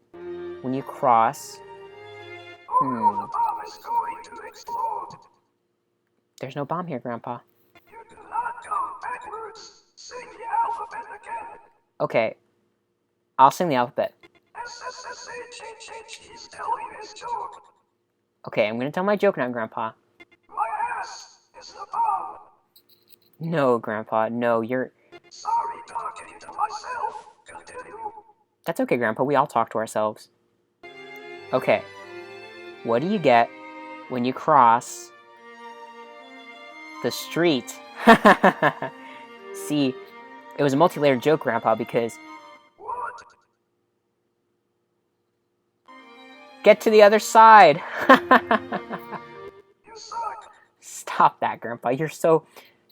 when you cross? Oh no, the bomb is going to explode. There's no bomb here, Grandpa. You do not come backwards. Sing the alphabet again. Okay, I'll sing the alphabet. SSSH. He's telling his joke. Okay, I'm gonna tell my joke now, Grandpa. My ass is the bomb. No, Grandpa, no, you're... Sorry, talking to myself. Continue. That's okay, Grandpa, we all talk to ourselves. Okay, what do you get when you cross the street? See, it was a multi-layered joke, Grandpa, because... What? Get to the other side! You suck. Stop that, Grandpa,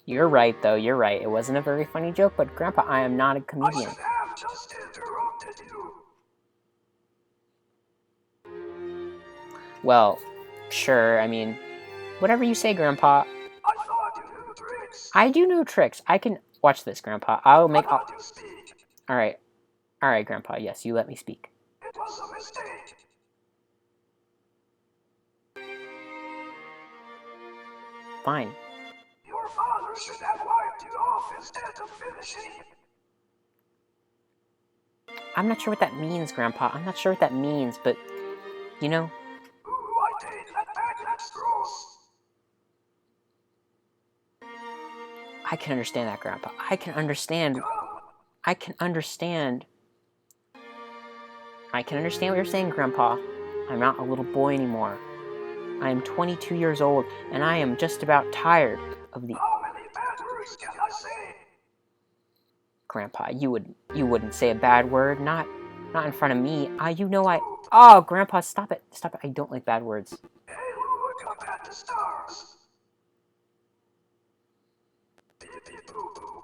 You're right, though, you're right. It wasn't a very funny joke, but Grandpa, I am not a I comedian. should have just interrupted you. Well, sure, I mean, whatever you say, Grandpa. I thought you knew tricks. I do know tricks. I can... Watch this, Grandpa. I'll make... Why don't you speak? Alright, Grandpa, yes, you let me speak. It was a mistake. Fine. Your father should have wiped you off instead of finishing. I'm not sure what that means, Grandpa. I'm not sure what that means, but, you know... Ooh, I take that back. That's gross. I can understand that, Grandpa. I can understand what you're saying, Grandpa. I'm not a little boy anymore. I am 22 years old, and I am just about tired of the... How many bad words can I say? Grandpa, you wouldn't say a bad word, not in front of me. You know I... Oh, Grandpa, stop it. I don't like bad words. Hey, look up at the stars. Beep beep boo boo.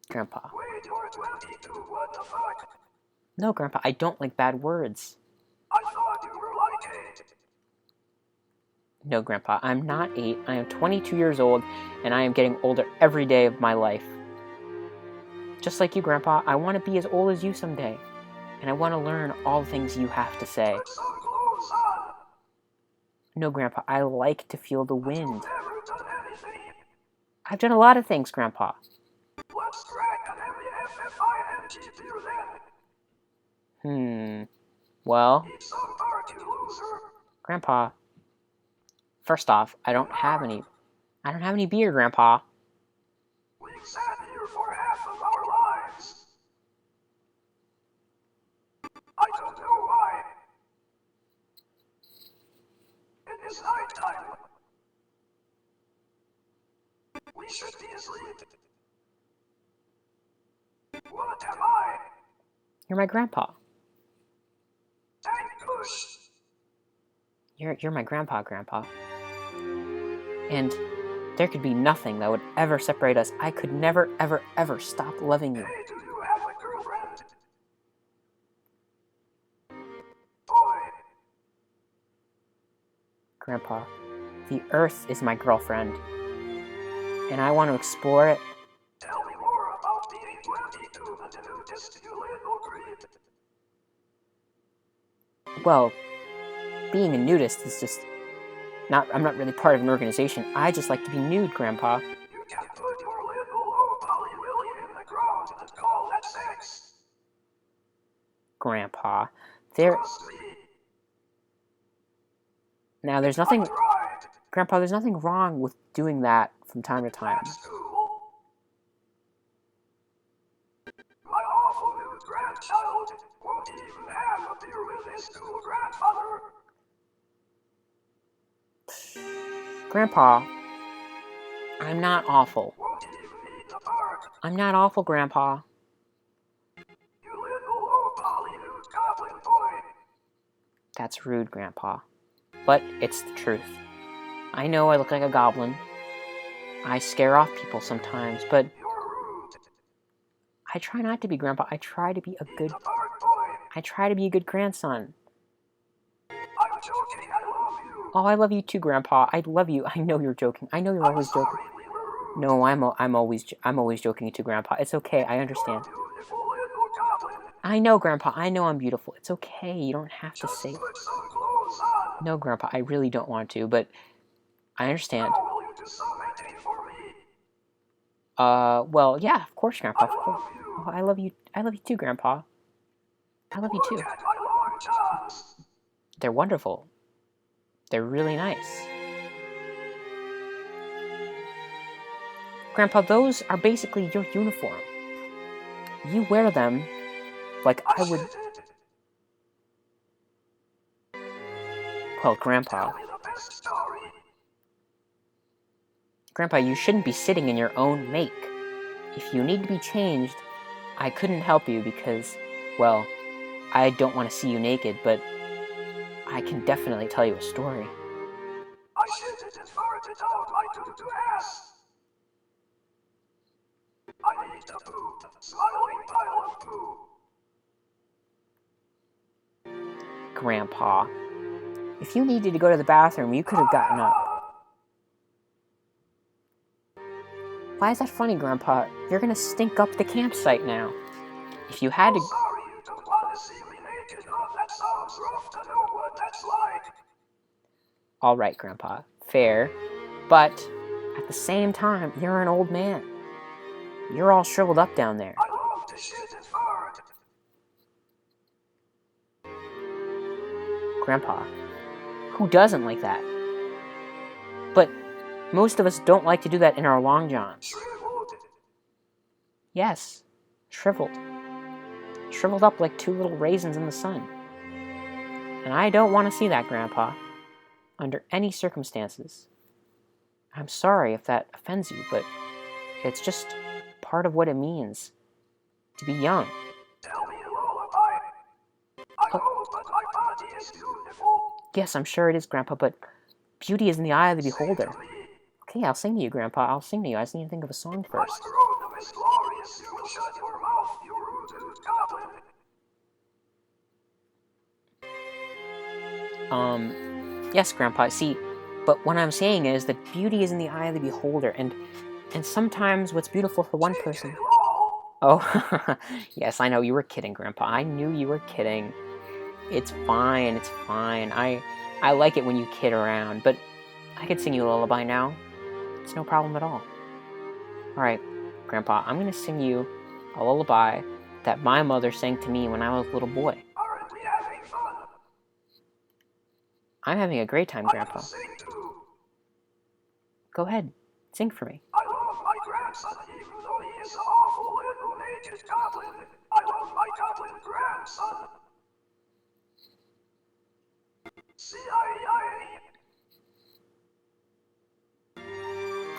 Grandpa. Wait, you're 22. What the fuck? No, Grandpa, I don't like bad words. I thought you were like 8. No, Grandpa, I'm not 8. I am 22 years old, and I am getting older every day of my life. Just like you, Grandpa, I want to be as old as you someday. And I want to learn all the things you have to say. Put some clothes on. No, Grandpa, I like to feel the wind. You've never done anything. I've done a lot of things, Grandpa. Let's crack an MFFING beer then. Well, Eat some bark, you loser. Grandpa, first off, I don't have any beer, Grandpa. We've sat here for half of our lives. I don't know why. It is nighttime. We should be asleep. What am I? You're my grandpa. Tank push. You're my grandpa, Grandpa. And there could be nothing that would ever separate us. I could never, ever, ever stop loving you. Hey, do you have a girlfriend? Boy, Grandpa, the Earth is my girlfriend, and I want to explore it. tell me more about being 22 and the nudist you little creep. Well, being a nudist is just I'm not really part of an organization. I just like to be nude, Grandpa. You can put your little low poly willy in the ground and call that sex. Grandpa, Trust me, now there's I nothing, tried. Grandpa, there's nothing wrong with doing that from time to time. That's cool. My awful new grandchild won't even have a beer with his cool grandfather. Grandpa, I'm not awful. Won't even eat the bark. I'm not awful, Grandpa. You little low poly nude goblin boy. That's rude, Grandpa. But it's the truth. I know I look like a goblin. I scare off people sometimes, but You're rude. I try not to be, Grandpa. I try to be a good grandson. I'm joking, I love you. Oh, I love you too, Grandpa. I love you. I know you're joking. I know you're I'm always sorry joking. we were rude. No, I'm always joking too, Grandpa. It's okay. I understand. Beautiful little goblin. I know, Grandpa. I know I'm beautiful. It's okay. You don't have to Just say. put some clothes on. No, Grandpa. I really don't want to, but I understand. Now will you do some mating for me? Well, yeah, of course, Grandpa. Of I course. love you. Oh, I love you. I love you too, Grandpa. I love you too. Look at my long johns. They're wonderful. They're really nice. Grandpa, those are basically your uniform. You wear them like I would. Shit. Well, Grandpa. Tell me the best story. Grandpa, you shouldn't be sitting in your own make. If you need to be changed, I couldn't help you because, well, I don't want to see you naked, but I can definitely tell you a story. I shitted and farted out my doo-doo ass. I need a poop, smiling pile of poo. Grandpa, if you needed to go to the bathroom, you could have gotten up. Why is that funny, Grandpa? You're gonna stink up the campsite now. If you had to... Sorry you don't want to see me naked, that sounds rough to know what that's like. Alright, Grandpa. Fair. But, at the same time, you're an old man. You're all shriveled up down there. I love to shit and fart. Grandpa, who doesn't like that? But most of us don't like to do that in our long johns. Shriveled. Yes, shriveled. Shriveled up like two little raisins in the sun. And I don't want to see that, Grandpa. Under any circumstances. I'm sorry if that offends you, but it's just part of what it means to be young. Tell me a lullaby. I know, but my body is beautiful. Yes, I'm sure it is, Grandpa, but beauty is in the eye of the Sing beholder. to me. Okay, I'll sing to you, Grandpa. I'll sing to you. I just need to think of a song My first. scrotum is glorious. You will shut your mouth, you rude goblin. Yes, Grandpa, see, but what I'm saying is that beauty is in the eye of the beholder, and sometimes what's beautiful for one person... Oh, yes, I know, you were kidding, Grandpa. I knew you were kidding. It's fine, it's fine. I like it when you kid around, but I could sing you a lullaby now. It's no problem at all. Alright, Grandpa, I'm gonna sing you a lullaby that my mother sang to me when I was a little boy. Aren't we having fun? I'm having a great time, I Grandpa. can sing too. Go ahead, sing for me. I love my grandson, even though he is an awful little naked goblin. I love my goblin grandson. C-I-E-I-E.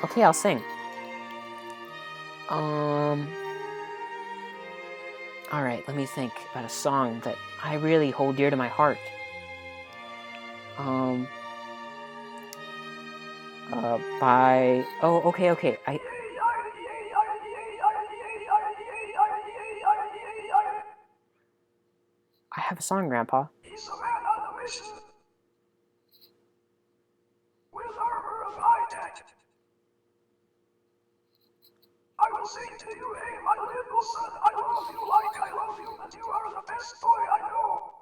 Okay, I'll sing. Alright, let me think about a song that I really hold dear to my heart. By... Oh, okay. I have a song, Grandpa. He's a man on a mission with armor of high tech. I will say to you, hey, my little son, I love you like I love you, and you are the best boy I know.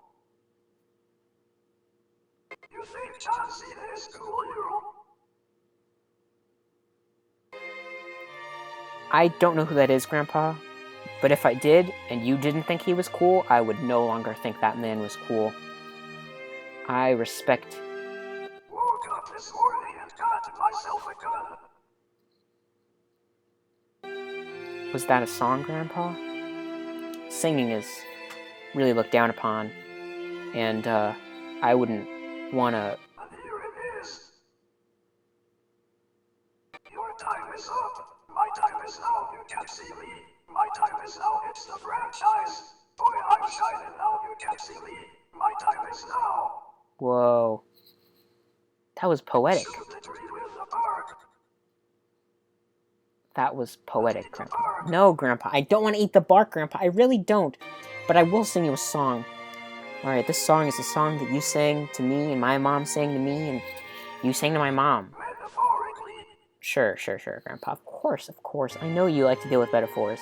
You think John Cena is cool, you? I don't know who that is, Grandpa. But if I did, and you didn't think he was cool, I would no longer think that man was cool. I respect... Woke up this morning and got myself a gun. Was that a song, Grandpa? Singing is really looked down upon, and I wouldn't want to... And here it is. Your time is up. My time is now. You can't see me. My time is now. It's the franchise. Boy, I'm shining now. You can't see me. My time is now. Whoa. That was poetic. Shoot the tree with the bark. That was poetic, Grandpa. No, Grandpa. I don't want to eat the bark, Grandpa. I really don't. But I will sing you a song. Alright, this song is a song that you sang to me, and my mom sang to me, and you sang to my mom. Metaphorically. Sure, Grandpa. Of course. I know you like to deal with metaphors.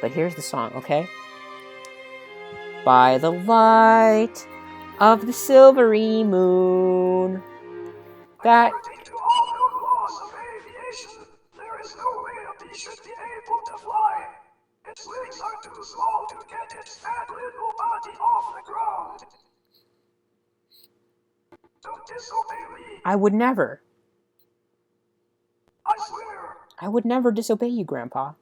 But here's the song, okay? By the light of the silvery moon. That... According to all known laws of aviation, there is no way a bee should be able to fly. Its wings are too small to get its fat little body off the ground. Don't disobey me. I would never. I swear. I would never disobey you, Grandpa.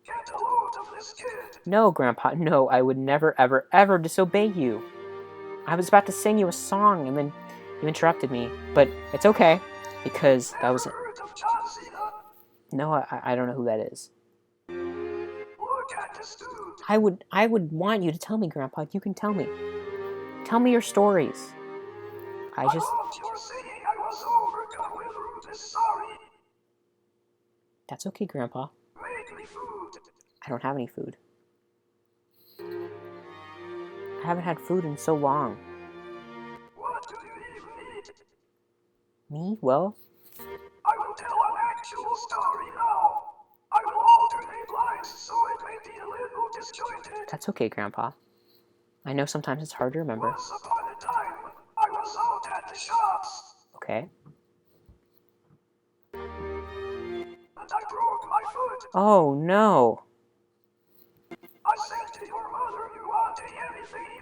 Get a load of this kid. No, Grandpa, no, I would never, ever disobey you. I was about to sing you a song, and then you interrupted me. But it's okay, because that was... Never heard of John Cena? No, I don't know who that is. Look at this dude. I would want you to tell me, Grandpa. You can tell me. Tell me your stories. I just... loved your singing. I was overcome with rudeness. Sorry. That's okay, Grandpa. Make me food. I don't have any food. I haven't had food in so long. What do you even need? Me? Well, I will tell an actual story now. I will alternate lines so it may be a little disjointed. that's okay, Grandpa. I know sometimes it's hard to remember. Once upon a time, I was out at the shops, Okay. and I broke my foot. Oh, no. I said to your mother, you wanting anything?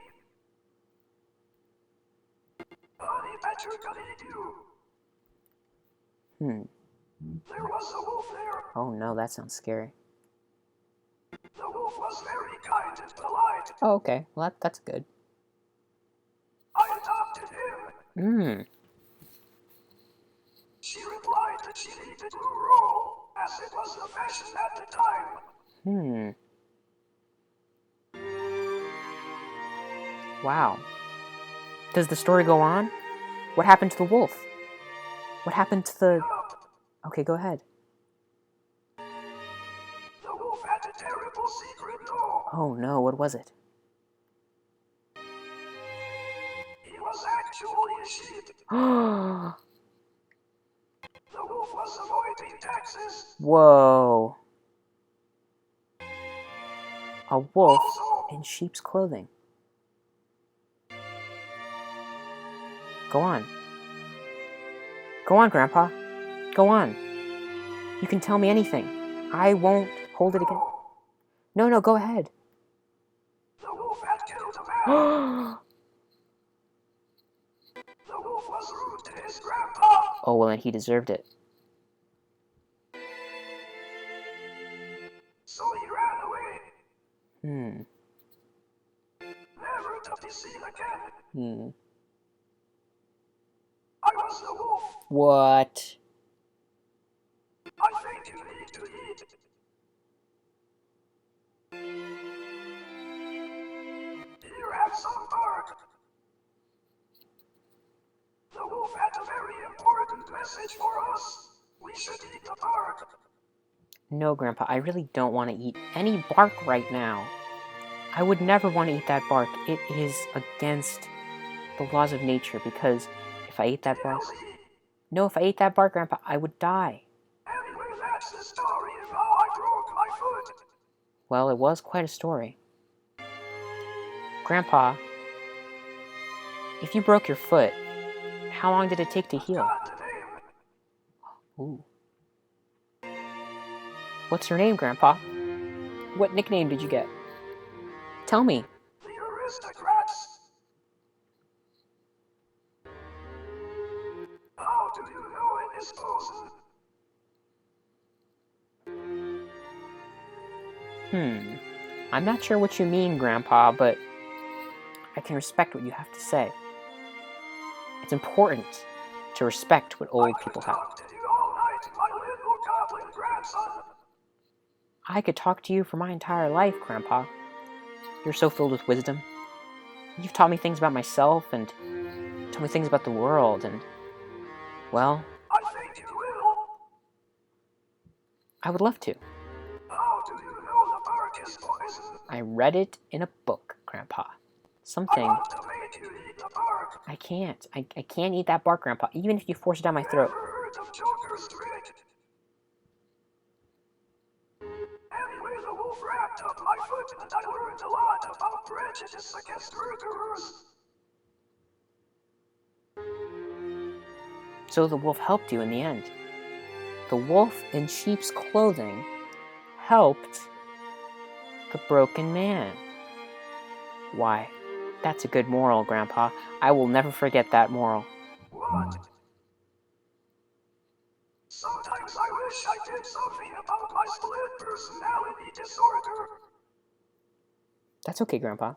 Honey badger gonna eat you. There was a wolf there. Oh, no, that sounds scary. The wolf was very kind and polite. Oh, okay. Well, that's good. I adopted him. She replied that she needed to roll, as it was the fashion at the time. Wow. Does the story go on? What happened to the wolf? What happened to the... Okay, go ahead. The wolf had a terrible secret though. Oh, no, what was it? He was actually a sheep. The wolf was avoiding taxes. Whoa. A wolf Also, in sheep's clothing. Go on. Go on, Grandpa. Go on. You can tell me anything. I won't hold it against... No, go ahead. the wolf had killed a man. The wolf was rude to his grandpa. Oh, well, then he deserved it. So he ran away. Never to be seen again. I was the wolf. What? I think you need to eat. Here, have some bark. The wolf had a very important message for us. We should eat the bark. No, Grandpa, I really don't want to eat any bark right now. I would never want to eat that bark. It is against the laws of nature, because if I ate that bark... No, if I ate that bark, Grandpa, I would die. Anyway, that's the story of how I broke my foot. Well, it was quite a story. Grandpa, if you broke your foot, how long did it take to heal? Got the name. Ooh. What's your name, Grandpa? What nickname did you get? Tell me. The aristocrats. How do you know it is frozen? I'm not sure what you mean, Grandpa, but I can respect what you have to say. It's important to respect what old people have. Talk to you all night, my little goblin grandson. I could talk to you for my entire life, Grandpa. You're so filled with wisdom. You've taught me things about myself and told me things about the world, and, well, I think you will. I would love to. How do you know the bark is poison? I read it in a book, Grandpa. I Something... want to make you eat the bark. I can't. I can't eat that bark, Grandpa, even if you force it down my throat. Never heard of Joker's trick? Anyway, the wolf wrapped up my foot and I learned a lot about prejudice against murderers. So the wolf helped you in the end. The wolf in sheep's clothing helped the broken man. Why, that's a good moral, Grandpa. I will never forget that moral. What? Sometimes I wish I did something about my split personality disorder. That's okay, Grandpa.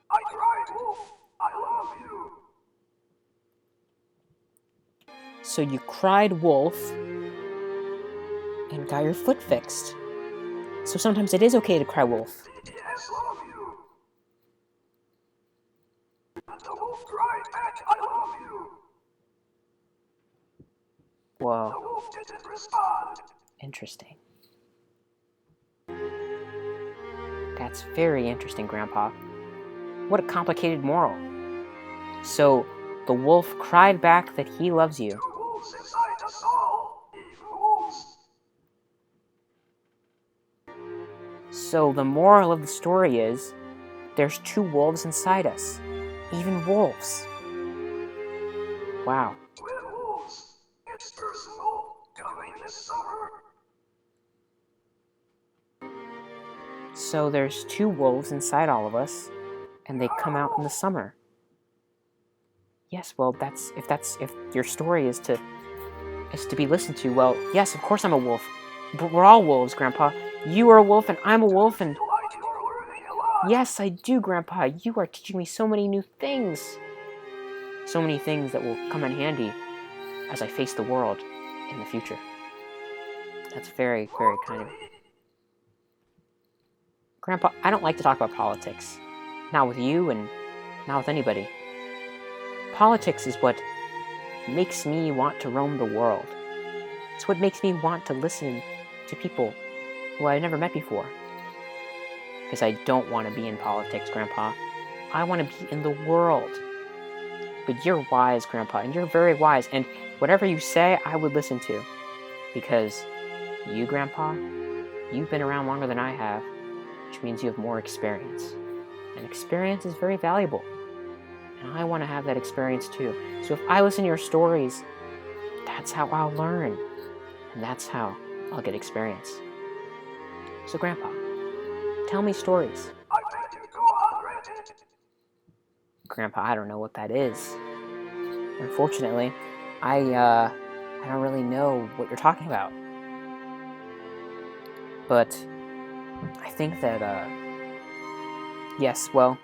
I cried, Wolf. I love you. So you cried wolf and got your foot fixed. So sometimes it is okay to cry wolf. BTS love you. And the wolf cried back, I love you. The Whoa, wolf didn't respond. interesting. That's very interesting, Grandpa. What a complicated moral. So the wolf cried back that he loves you. Two wolves inside us all. Evil wolves. So the moral of the story is, there's two wolves inside us. Even wolves. Wow. Twin wolves. It's personal. Coming this summer. So there's two wolves inside all of us, and they come out in the summer. Yes, well, if your story is to be listened to, well, yes, of course I'm a wolf. But we're all wolves, Grandpa. You are a wolf, and I'm a wolf, and... Like you're learning a lot. Yes, I do, Grandpa. You are teaching me so many new things. So many things that will come in handy as I face the world in the future. That's very, very kind of you. Grandpa, I don't like to talk about politics. Not with you and not with anybody. Politics is what makes me want to roam the world. It's what makes me want to listen to people who I've never met before. Because I don't want to be in politics, Grandpa. I want to be in the world. But you're wise, Grandpa, and you're very wise, and whatever you say, I would listen to. Because you, Grandpa, you've been around longer than I have, which means you have more experience. And experience is very valuable. And I want to have that experience too. So if I listen to your stories, that's how I'll learn. And that's how I'll get experience. So Grandpa, tell me stories. I bet you go on Reddit. Grandpa, I don't know what that is. Unfortunately, I don't really know what you're talking about. But I think that, yes, well...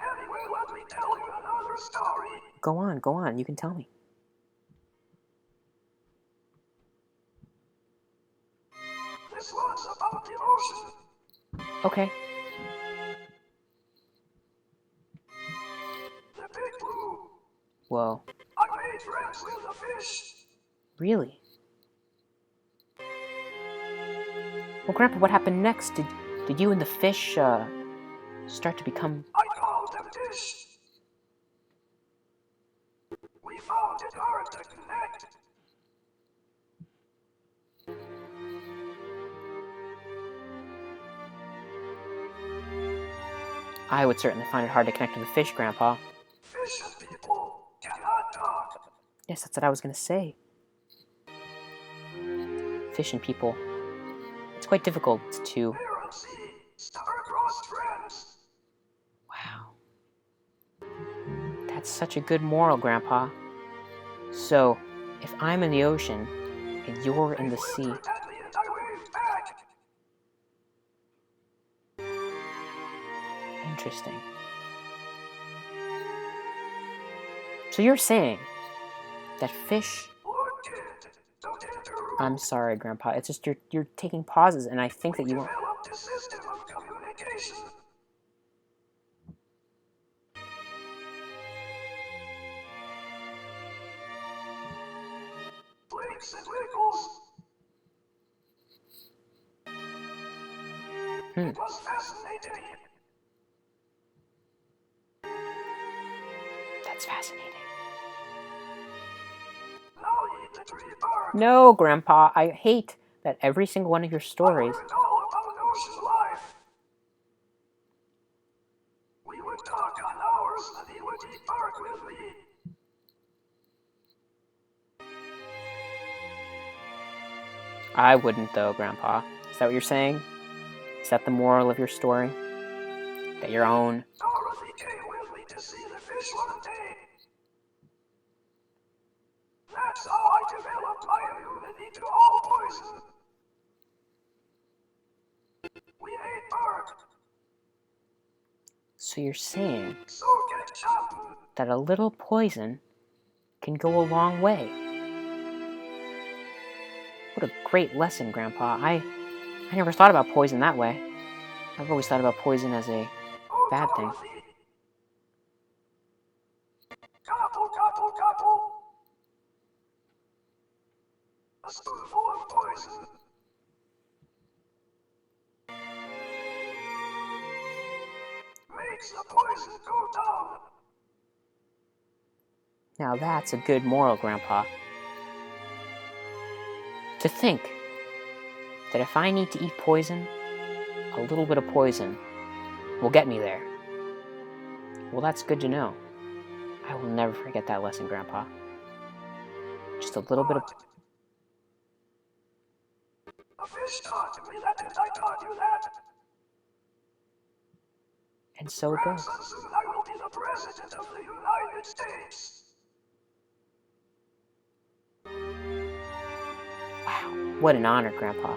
Anyway, let me tell you another story. Go on, you can tell me. This one's about the ocean. Okay. The big blue. Whoa. I made friends with the fish. Really? Well, Grandpa, what happened next? Did you and the fish, start to become... I called them fish. We found it hard to connect. I would certainly find it hard to connect with the fish, Grandpa. Fish and people cannot talk. Yes, that's what I was going to say. Fish and people. It's quite difficult to... Air and sea, star-crossed friends. Wow. That's such a good moral, Grandpa. So, if I'm in the ocean, and you're in the sea... Deadly and I waved back. Interesting. So you're saying that fish... Look, kid, don't interrupt. I'm sorry, Grandpa. It's just you're taking pauses, and I think that you won't... Developed a system of communication. Flakes and wiggles. It was fascinating. That's fascinating. Now eat the tree bark. No, Grandpa. I hate that every single one of your stories... I learned all about ocean life. We would talk on hours and he would eat bark with me. I wouldn't, though, Grandpa. Is that what you're saying? Is that the moral of your story? That your own... Dorothy came with me to see the fish one day. That's how I developed my immunity to all poison. We ate bark, So you're saying so get chopping. that a little poison can go a long way. What a great lesson, Grandpa. I never thought about poison that way. I've always thought about poison as a Oh, bad thing. Dorothy. Gobble, gobble, gobble. A spoonful of poison. Makes the poison go down. Now that's a good moral, Grandpa. To think that if I need to eat poison, a little bit of poison will get me there. Well, that's good to know. I will never forget that lesson, Grandpa. Just a little bit of... A fish taught me that, and I taught you that. And so it goes. Perhaps soon I will be the President of the United States. Wow, what an honor, Grandpa.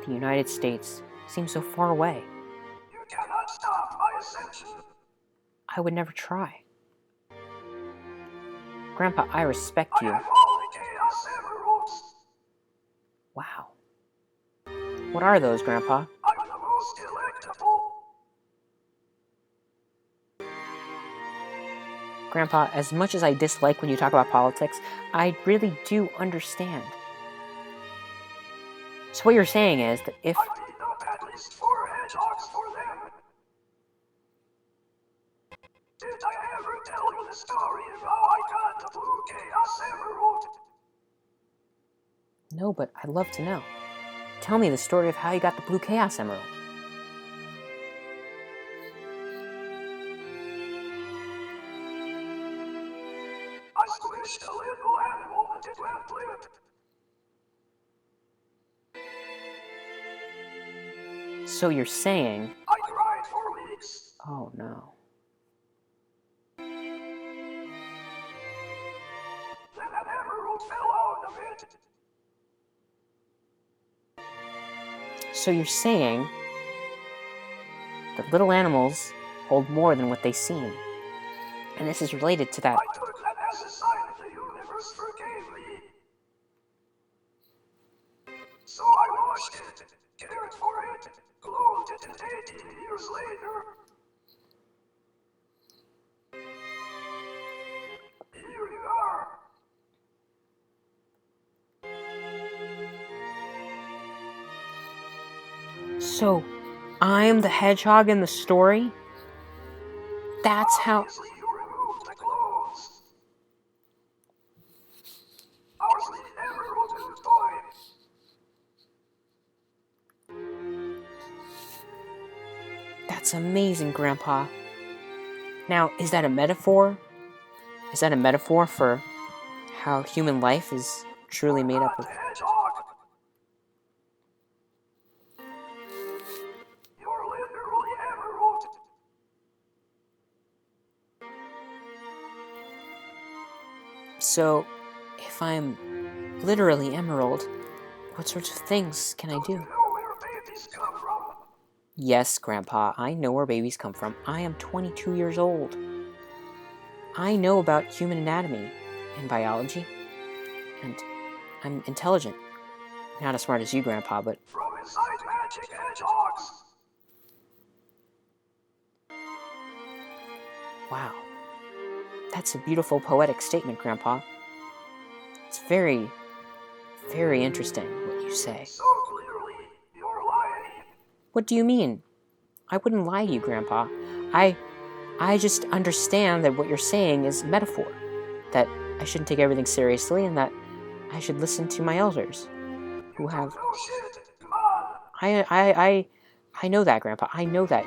The United States seems so far away. You cannot stop my ascension. I would never try. Grandpa, I respect I you. have all the Chaos Emeralds. Wow. What are those, Grandpa? I'm the most electable. Grandpa, as much as I dislike when you talk about politics, I really do understand. So what you're saying is that if... I beat up at least 4 hedgehogs for them. Did I ever tell you the story of how I got the blue Chaos Emerald? No, but I'd love to know. Tell me the story of how you got the blue Chaos Emerald. I squished a little animal and it went limp. So you're saying... I cried for weeks. Oh no. Then an emerald fell out of it. So you're saying that little animals hold more than what they seem. And this is related to that. I took that as a sign the universe forgave me. So I washed it, cared for it, cloned it, and 18 years later, here you are. So, I'm the hedgehog in the story? That's how... Obviously, you removed the clothes. Ours Emerald and Boy. That's amazing, Grandpa. Now, is that a metaphor? Is that a metaphor for how human life is truly made up of... The hedgehog. You're literally Emerald. So, if I'm literally Emerald, what sorts of things can I do? You know where babies come from. Yes, Grandpa, I know where babies come from. I am 22 years old. I know about human anatomy and biology, and I'm intelligent. Not as smart as you, Grandpa, but... From inside magic hedgehogs. Wow. That's a beautiful poetic statement, Grandpa. It's very, very interesting what you say. So clearly, you're lying. What do you mean? I wouldn't lie to you, Grandpa. I just understand that what you're saying is metaphor. That I shouldn't take everything seriously and that I should listen to my elders who have... No shit. Come on. I know that, Grandpa. I know that.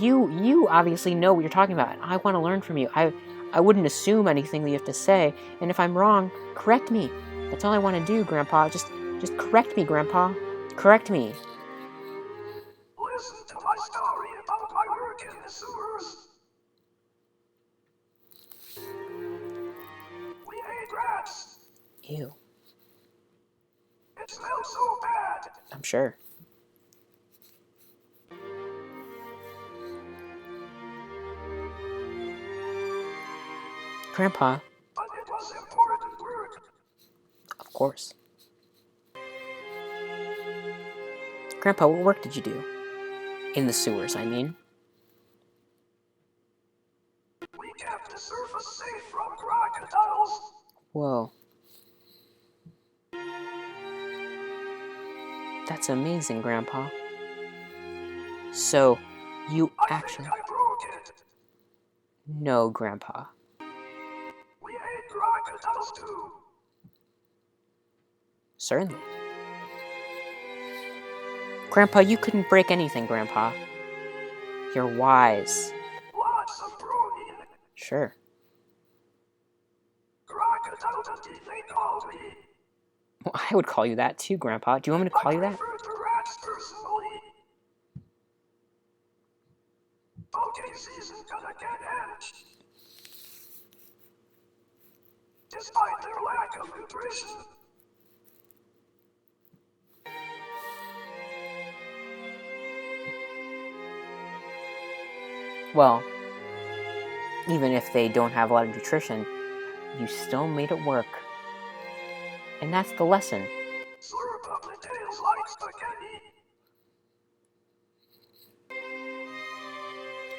You obviously know what you're talking about. I want to learn from you. I wouldn't assume anything that you have to say, and if I'm wrong, correct me. That's all I want to do, Grandpa. Just correct me, Grandpa. Correct me. Listen to my story about my work in the sewers. We ate rats. Ew. It smelled so bad. I'm sure. Grandpa, But it was important work. of course. Grandpa, what work did you do? In the sewers, I mean. We kept the surface safe from crocodiles. Whoa. That's amazing, Grandpa. So, you I actually... think I broke it. No, Grandpa. We ate crocodiles too. Certainly. Grandpa, you couldn't break anything, Grandpa. You're wise. Lots of protein. Sure. Crocodile Dundee, they called me. Well, I would call you that too, Grandpa. Do you want me to call you I that? prefer the rats personally. Okay, season gonna get end. Despite their lack of nutrition. Well, even if they don't have a lot of nutrition, you still made it work. And that's the lesson. Slurp up the tails like spaghetti.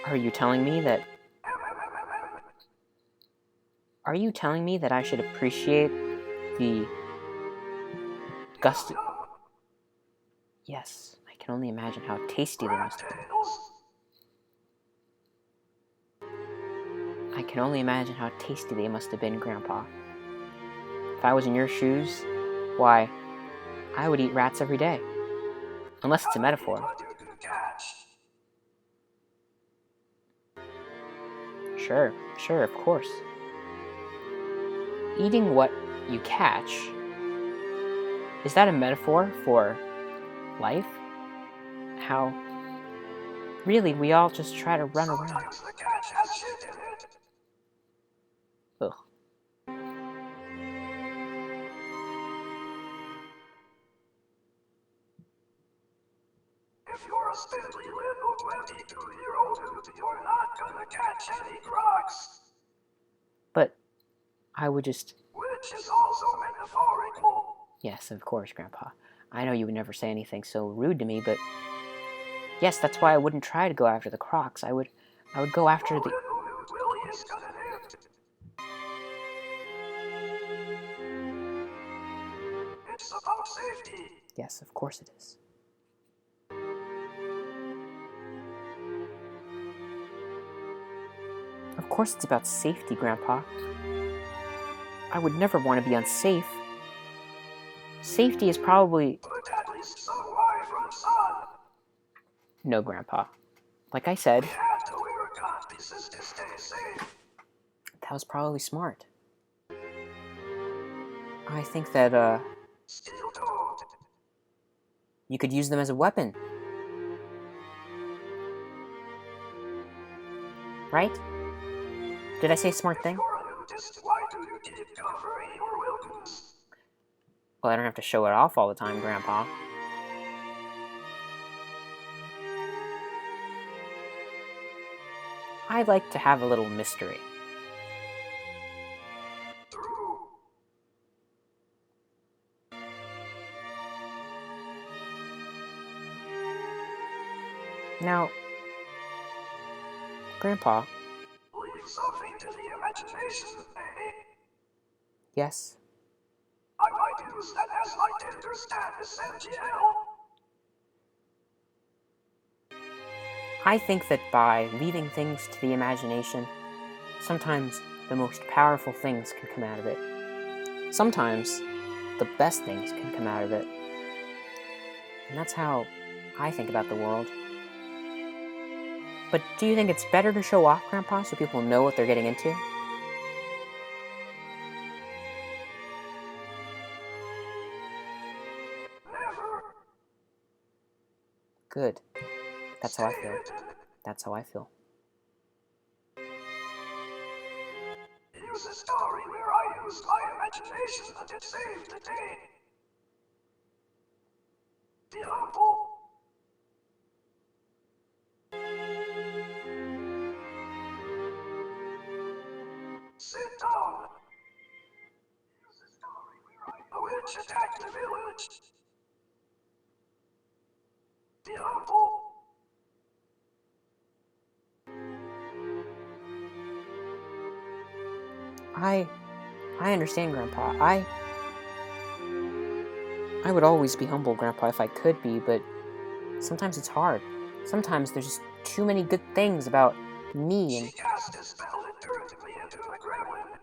Are you telling me that... Are you telling me that I should appreciate the gusty... Yes, I can only imagine how tasty they must have been. I can only imagine how tasty they must have been, Grandpa. If I was in your shoes, why, I would eat rats every day. Unless it's a metaphor. Sure, of course. Eating what you catch, is that a metaphor for life? How, really, we all just try to run around. Sometimes the catch has shit in it. Ugh. If you're a spindly little 22-year-old dude, you're not gonna catch any crocs. But I would just... Which is also metaphorical. Yes, of course, Grandpa. I know you would never say anything so rude to me, but... Yes, that's why I wouldn't try to go after the crocs. I would go after the... Little dude Willie is gonna live. It's about safety. Yes, of course it is. course it's about safety, Grandpa. I would never want to be unsafe. Safety is probably... But at least some away from the sun. No, Grandpa. Like I said, We have to wear codpieces to stay safe. that was probably smart. I think that, Steel toed. you could use them as a weapon. Right? Did I say a smart thing? You're a nudist, why do you keep covering your wilderness? Well, I don't have to show it off all the time, Grandpa. I like to have a little mystery. True. Now, Grandpa, Leave something to the imagination, eh? yes? I might use that as my Tinder status MGL. I think that by leaving things to the imagination, sometimes the most powerful things can come out of it. Sometimes the best things can come out of it. And that's how I think about the world. But do you think it's better to show off, Grandpa, so people know what they're getting into? Never. Good. That's how I Stay feel. hidden. That's how I feel. Use a story where I used my imagination and it saved the day. Be humble. Sit down. Use a story where a witch attacked the village. Be humble. I understand, Grandpa. I would always be humble, Grandpa, if I could be, but sometimes it's hard. Sometimes there's just too many good things about me and... She cast a spell and turned me into a gremlin.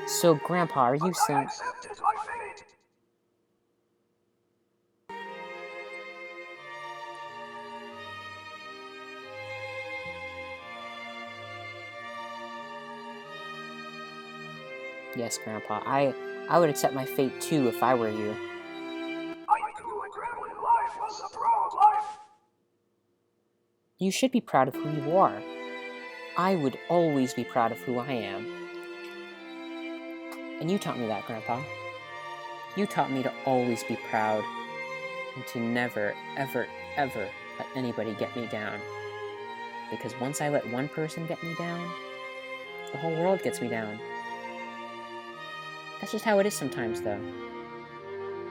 So, Grandpa, are you But I saying... accepted my fate. Yes, Grandpa, I would accept my fate too if I were you. I knew a gremlin life was a proud life. You should be proud of who you are. I would always be proud of who I am. And you taught me that, Grandpa. You taught me to always be proud and to never, ever, ever let anybody get me down. Because once I let one person get me down, the whole world gets me down. That's just how it is sometimes, though.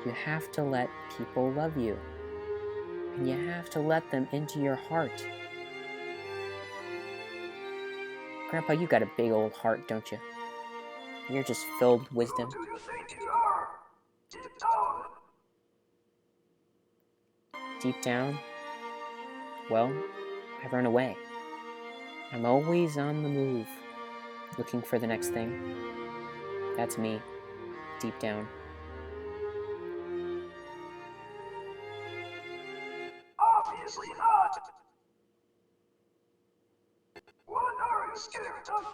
You have to let people love you. And you have to let them into your heart. Grandpa, you got a big old heart, don't you? You're just filled with wisdom. Who do you think you are? Deep down. Deep down, well, I run away. I'm always on the move, looking for the next thing. That's me, deep down. Obviously not. What are you scared of?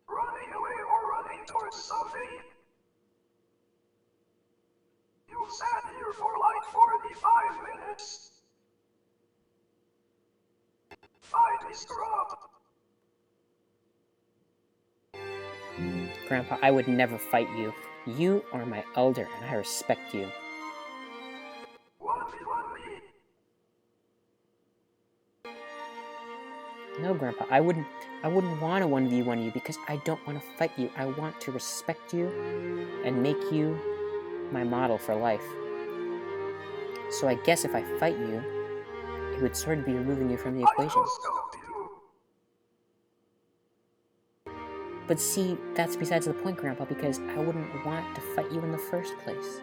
Running away or running towards something? You sat here for like 45 minutes. Fight me, scrub. Grandpa, I would never fight you. You are my elder, and I respect you. 1v1 me. No, Grandpa, I wouldn't want to 1v1 you because I don't want to fight you. I want to respect you and make you my model for life. So I guess if I fight you, it would sort of be removing you from the I equation. no-scoped you. But see, that's besides the point, Grandpa, because I wouldn't want to fight you in the first place.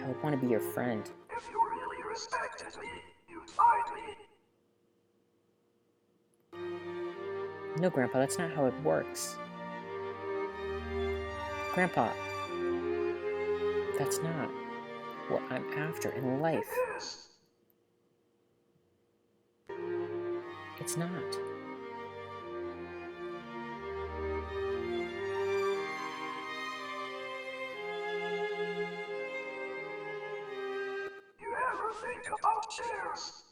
I would want to be your friend. If you really respected me, you'd find me. No, Grandpa, that's not how it works. Grandpa, that's not what I'm after in life. It is. It's not. You ever think about chairs?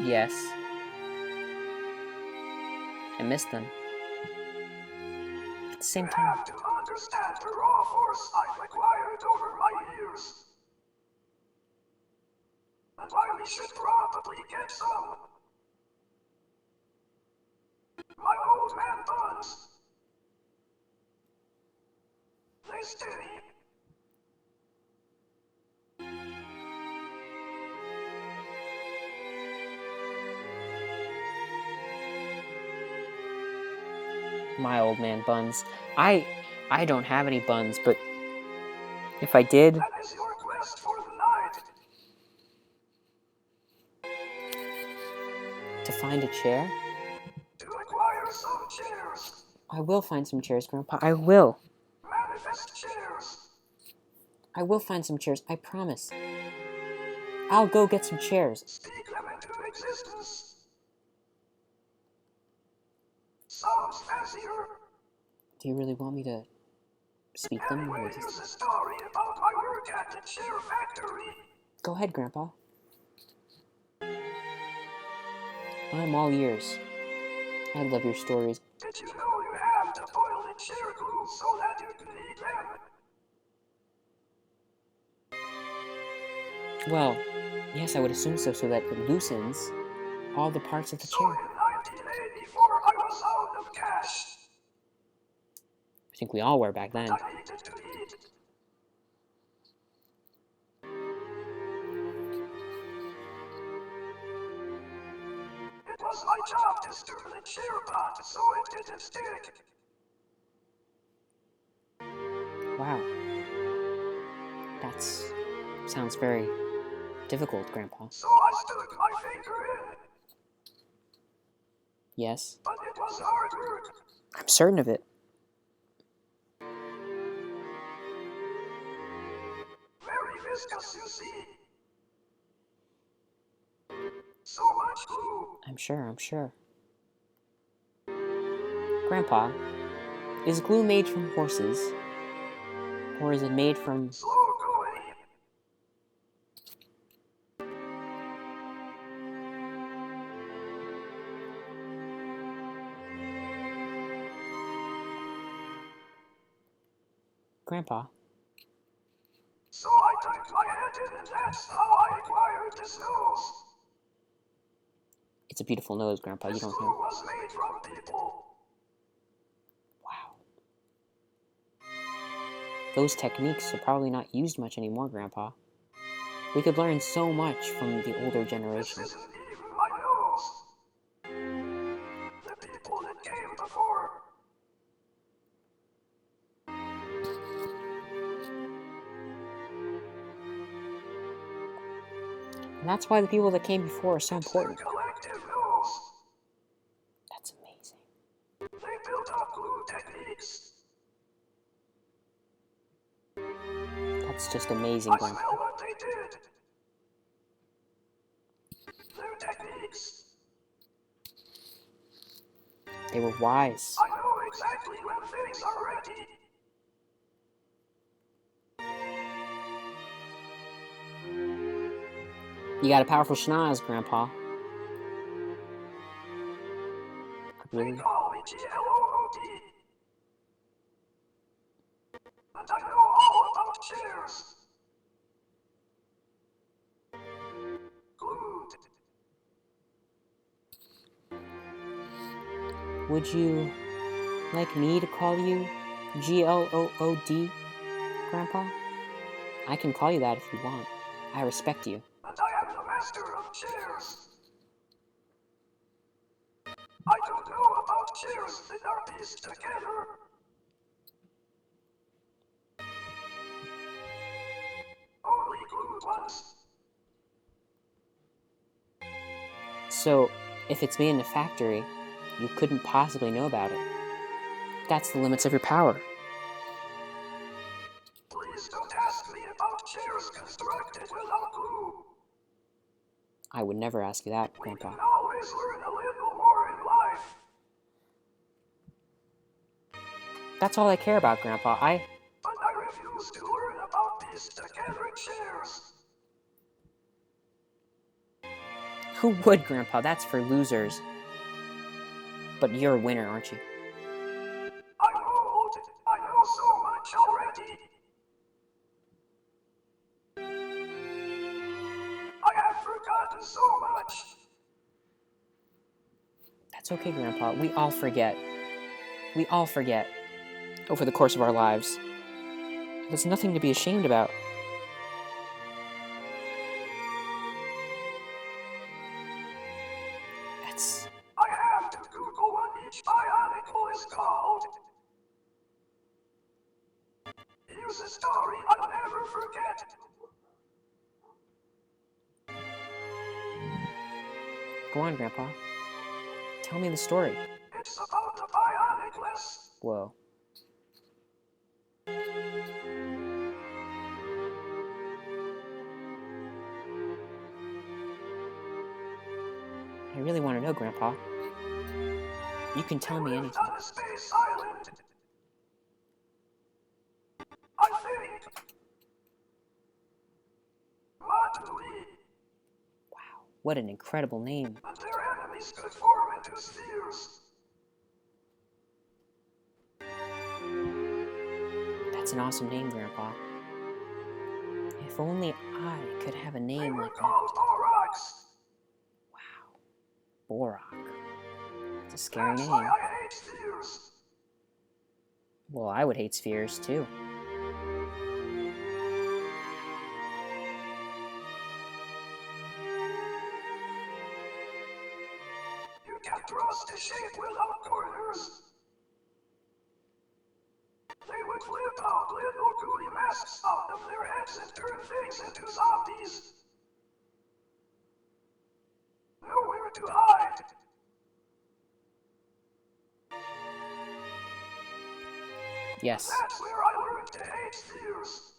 Yes. I miss them. At the same You time, have to understand the raw force I've acquired over my years. And why we should probably get some. My old man buns. They steady. my old man buns. I don't have any buns, but if I did, That is your quest for the night. to find a chair, To acquire some chairs. I will find some chairs, Grandpa. I will. Manifest chairs. I will find some chairs. I promise. I'll go get some chairs. Speak them into existence. Sounds fancier. Do you really want me to speak them? Anyway, Or here's just... a story about my work at the chair factory. Go ahead, Grandpa. I'm all ears. I love your stories. Did you know you have to boil the chair glue so that you can eat them? Well, yes, I would assume so that it loosens all the parts of the So chair. in 1984, I was out of cash. I think we all were back then. I needed to eat. It was my job to stir the chair pot so it didn't stick. Wow. Sounds very difficult, Grandpa. So I stuck my finger in. Yes? But it was hard work. I'm certain of it. Very viscous, you see. So much glue. I'm sure. Grandpa, is glue made from horses? Or is it made from... Slow going. Grandpa? So I tucked my head in and that's how I acquired this nose. It's a beautiful nose, Grandpa. You This don't glue know. was made from people. Wow. Those techniques are probably not used much anymore, Grandpa. We could learn so much from the older This generation. isn't even my nose. The people that came before. And that's why the people that came before are so It's their important. collective nose. That's amazing. They built up glue techniques. That's just amazing, I Grandpa. smell what they did. Their techniques. They were wise. I know exactly when things are ready. You got a powerful schnoz, Grandpa. They Really? call me GLOOD. And I know all about chairs. Glued. Would you like me to call you GLOOD, Grandpa? I can call you that if you want. I respect you. And I am the master of chairs. I don't know about chairs that are pieced together. So, if it's made in a factory, you couldn't possibly know about it. That's the limits of your power. Please don't ask me about chairs constructed without glue. I would never ask you that, We Grandpa. can always learn a little more in life. That's all I care about, Grandpa. But I refuse to learn about these together chairs. Who would, Grandpa? That's for losers. But you're a winner, aren't you? I'm old. I know so much already. I have forgotten so much. That's okay, Grandpa. We all forget. We all forget over the course of our lives. There's nothing to be ashamed about. That's... I have to Google what each bionicle is called. Here's a story I'll never forget. Go on, Grandpa. Tell me the story. It's about the bionicless. Whoa. I really want to know, Grandpa. You can tell me anything. On a space island. I think. Matui Wow, what an incredible name. and their enemies could form into spheres. That's an awesome name, Grandpa. If only I could have a They name were like that. called Borax. Wow. Borak. It's a scary That's why name. I hate spheres. Well, I would hate spheres, too. You can thrust a shape without corners. They would flip out little gooey masks out of their heads and turn things into zombies. Nowhere to hide. Yes, That's where I learned to hate spheres.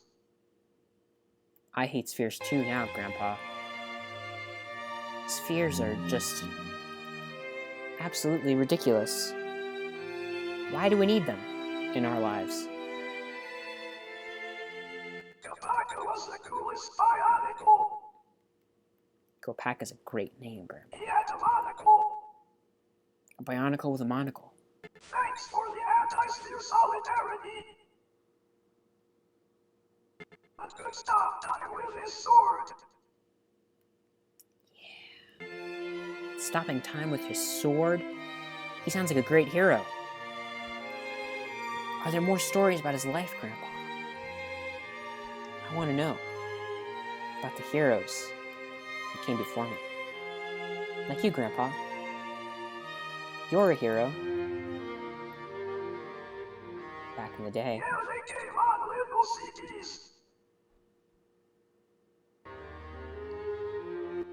I hate spheres too now, Grandpa. Spheres are just absolutely ridiculous. Why do we need them in our lives? Kapaka was the coolest bionicle. Gopak is a great name, Grandpa. He had a monocle. A bionicle with a monocle. Thanks for the anti-sphere solidarity. And could stop time with his sword. Stopping time with his sword? He sounds like a great hero. Are there more stories about his life, Grandpa? I want to know about the heroes who came before me. Like you, Grandpa. You're a hero. Back in the day. Yeah, they came on little CDs.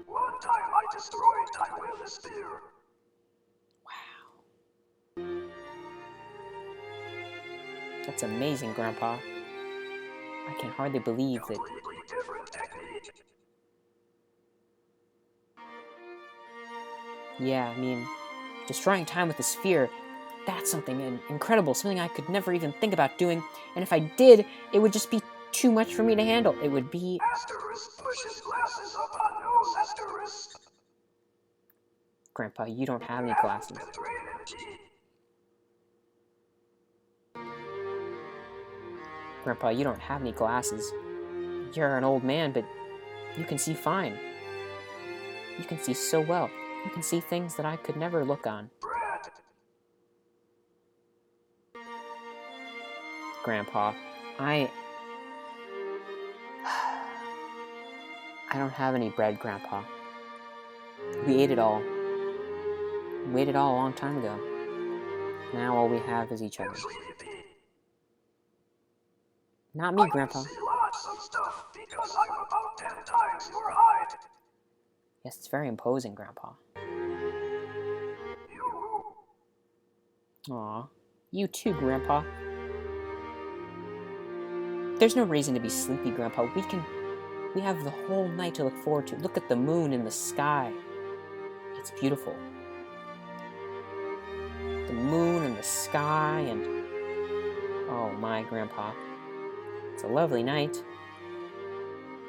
One time I destroyed time with a spear. Wow. That's amazing, Grandpa. I can hardly believe that... Completely different technique. Yeah, I mean, destroying time with a sphere, that's something incredible, something I could never even think about doing, and if I did, it would just be too much for me to handle. It would be... Asterisk pushes glasses up on nose asterisk. Grandpa, you don't have any Haven't glasses. been training key. Grandpa, you don't have any glasses. You're an old man, but you can see fine. You can see so well. You can see things that I could never look on. Bread. Grandpa, I don't have any bread, Grandpa. We ate it all. We ate it all a long time ago. Now all we have is each other. Sleepy. Not me, I Grandpa. can see lots of stuff because I'm about 10 times your height. Yes, it's very imposing, Grandpa. Aw. You too, Grandpa. There's no reason to be sleepy, Grandpa. We have the whole night to look forward to. Look at the moon in the sky. It's beautiful. The moon and the sky and... Oh my, Grandpa. It's a lovely night.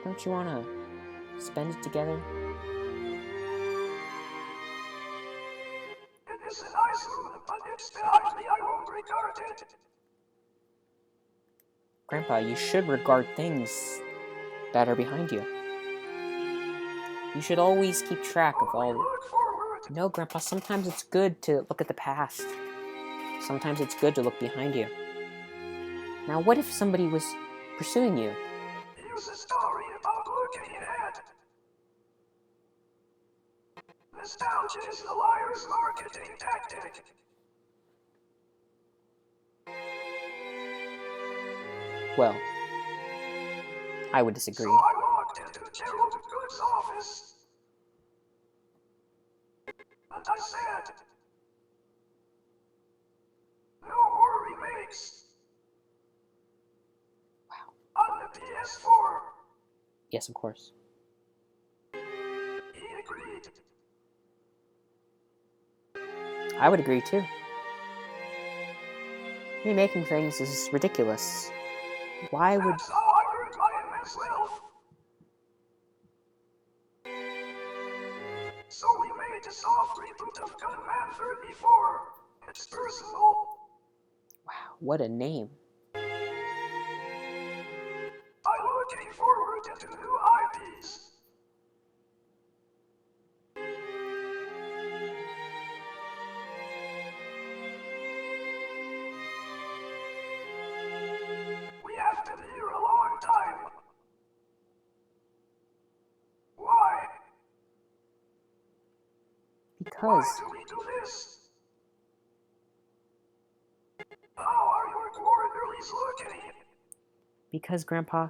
Don't you want to spend it together? It is a nice room, but it's behind me. I won't regard it. Grandpa, you should regard things that are behind you. You should always keep track of all... Look forward. No, Grandpa, sometimes it's good to look at the past. Sometimes it's good to look behind you. Now, what if somebody was pursuing you? Use a story about looking ahead. Nostalgia is the liar's marketing tactic. Well, I would disagree. So I walked into Gerald Good's office. And I said, no more remakes. Wow. On the PS4. Yes, of course. He agreed. I would agree too. Remaking things is ridiculous. Why would... That's how I heard by myself. So we made a soft reboot of Gunman 34. It's personal. Wow, what a name. I'm looking forward to new IPs. We have been here a long time. Why? Because... Why do we do this? How are your quarterlies looking? Because, Grandpa,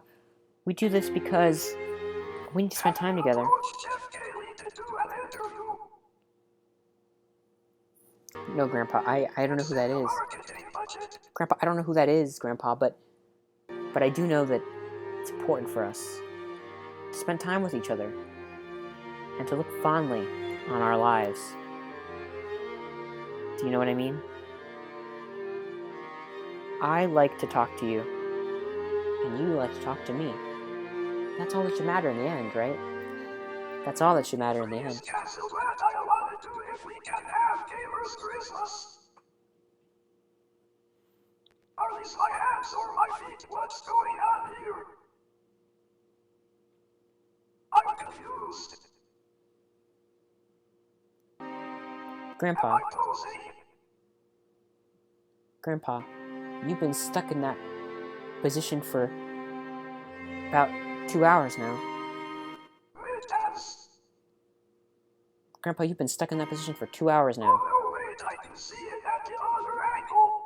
we do this because we need to spend time together. Approach Jeff Cayley to do an interview. No, Grandpa, I don't know who that is. Marketing budget. Grandpa, I don't know who that is, Grandpa, but I do know that it's important for us to spend time with each other and to look fondly on our lives. Do you know what I mean? I like to talk to you, and you like to talk to me. That's all that should matter in the end, right? That's all that should matter in the end. Please cancel that. I want to do if we can have Gamers Christmas. Are these my hands or my feet? What's going on here? I'm confused. Grandpa, Am I posing? Grandpa, you've been stuck in that position for about 2 hours now. Mid-dance. Grandpa, you've been stuck in that position for 2 hours now. Oh, no, wait, I can see it at the other angle.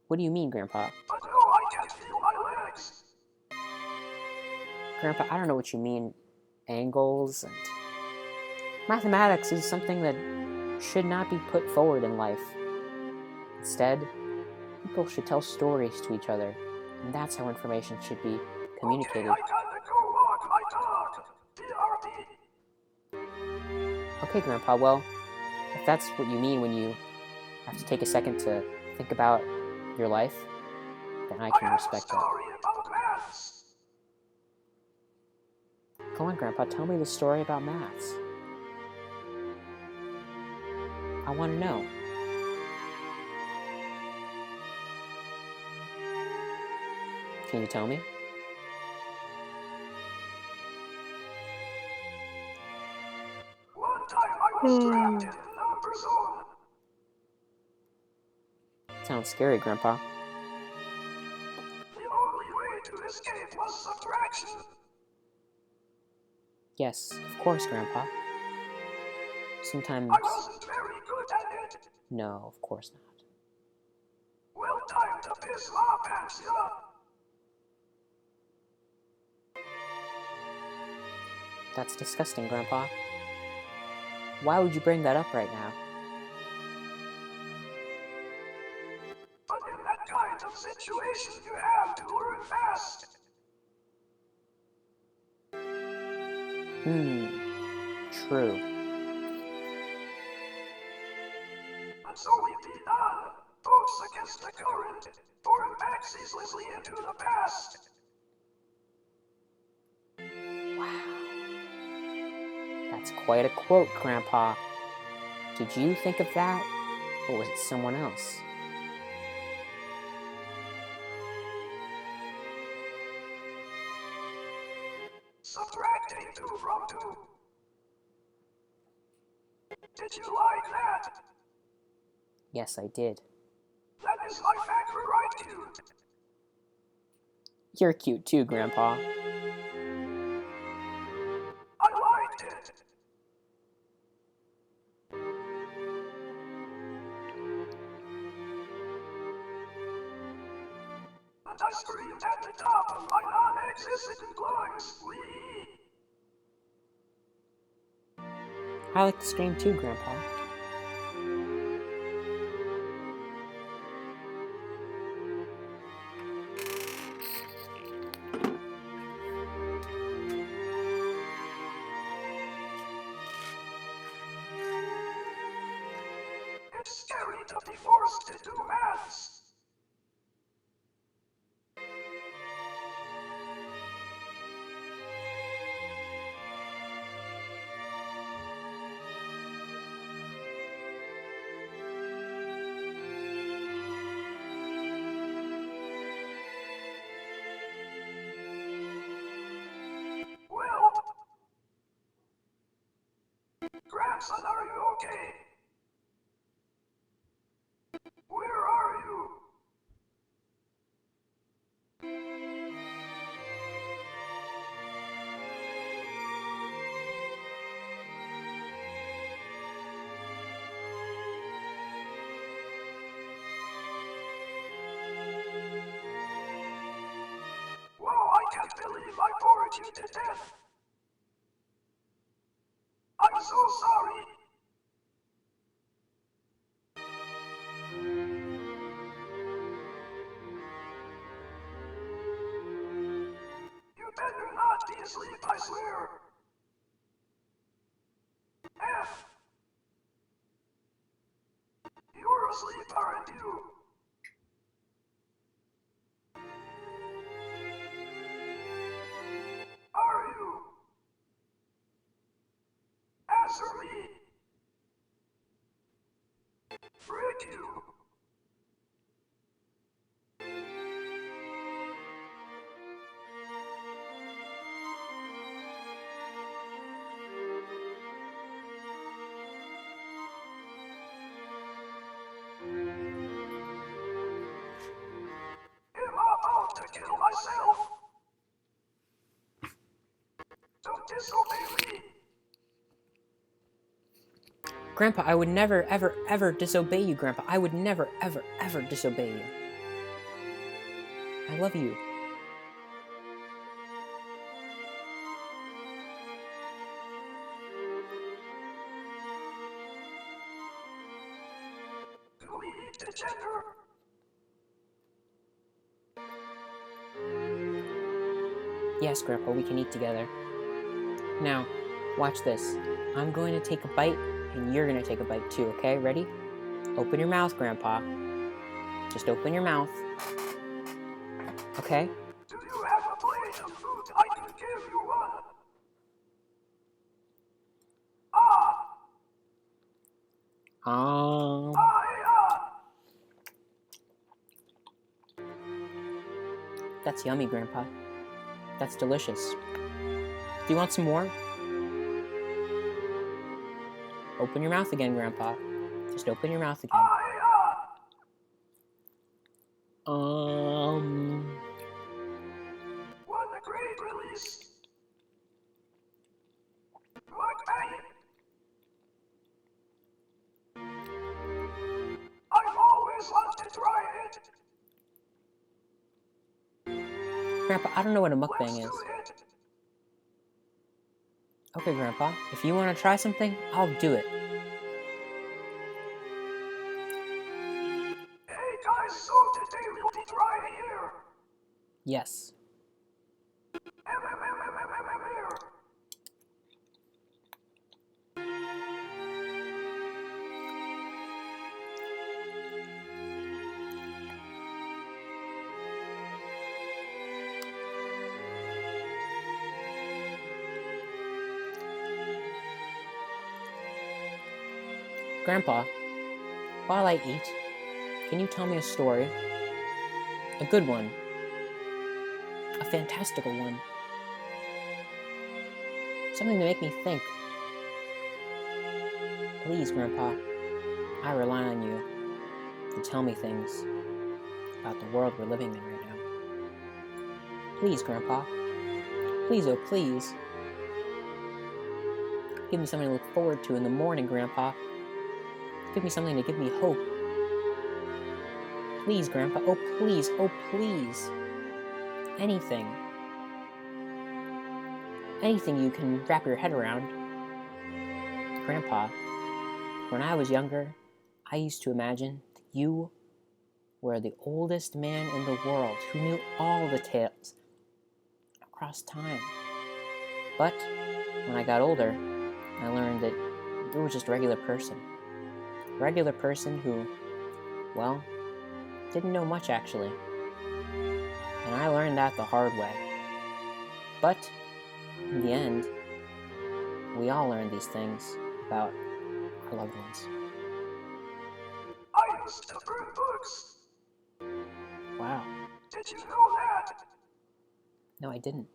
What do you mean, Grandpa? But no, I can't feel my legs. Grandpa, I don't know what you mean. Angles and... Mathematics is something that should not be put forward in life. Instead, people should tell stories to each other, and that's how information should be communicated. Okay, I gotta go walk my dog. TRP. Okay, Grandpa, well, if that's what you mean when you have to take a second to think about your life, then I can respect that. Story about maths. Go on, Grandpa, tell me the story about maths. I want to know. Can you tell me? One time I was trapped in the number zone. Sounds scary, Grandpa. The only way to escape was subtraction. Yes, of course, Grandpa. Sometimes... I wasn't very good at it. No, of course not. Well, time to piss my pants up. That's disgusting, Grandpa. Why would you bring that up right now? But in that kind of situation, you have to learn fast. True. And so we beat on, boats against the current, borne back ceaselessly into the past. That's quite a quote, Grandpa. Did you think of that, or was it someone else? Subtracting 2 from 2. Did you like that? Yes, I did. That is my factor right cute. You're cute too, Grandpa. I liked it. And I screamed at the top of my non-existent lungs. Wee! I like to scream too, Grandpa. It's scary to be forced to do maths. Well, Grandson, are you okay? Where are you? Whoa, I can't believe I bored you to death. I'm so sorry. You better not be asleep, I swear. F. You're asleep, aren't you? Are you? Answer me. Frick you. Am I about to kill myself? Don't disobey me. Grandpa, I would never, ever, ever disobey you, Grandpa. I would never, ever, ever disobey you. I love you. Do we eat together? Yes, Grandpa, we can eat together. Now, watch this. I'm going to take a bite, and you're going to take a bite too, okay? Ready? Open your mouth, Grandpa. Just open your mouth. Okay? Do you have a plate of food I can give you one? Um, that's yummy, Grandpa. That's delicious. Do you want some more? Open your mouth again, Grandpa. Just open your mouth again. What a great release. Like pain. I've always wanted to try it. Grandpa, I don't know what a Let's mukbang do is. it. Okay, Grandpa, if you want to try something, I'll do it. Hey guys, so today we'll be trying here. Yes. Here. Grandpa, while I eat, can you tell me a story? A good one. A fantastical one. Something to make me think. Please, Grandpa, I rely on you to tell me things about the world we're living in right now. Please, Grandpa. Please, oh please. Give me something to look forward to in the morning, Grandpa. Give me something to give me hope. Please, Grandpa. Oh, please. Oh, please. Anything. Anything you can wrap your head around. Grandpa, when I was younger, I used to imagine that you were the oldest man in the world who knew all the tales across time. But when I got older, I learned that you were just a regular person. A regular person who, well, didn't know much actually. And I learned that the hard way. But in the end, we all learn these things about our loved ones. I used to burn books. Wow. Did you know that? No, I didn't.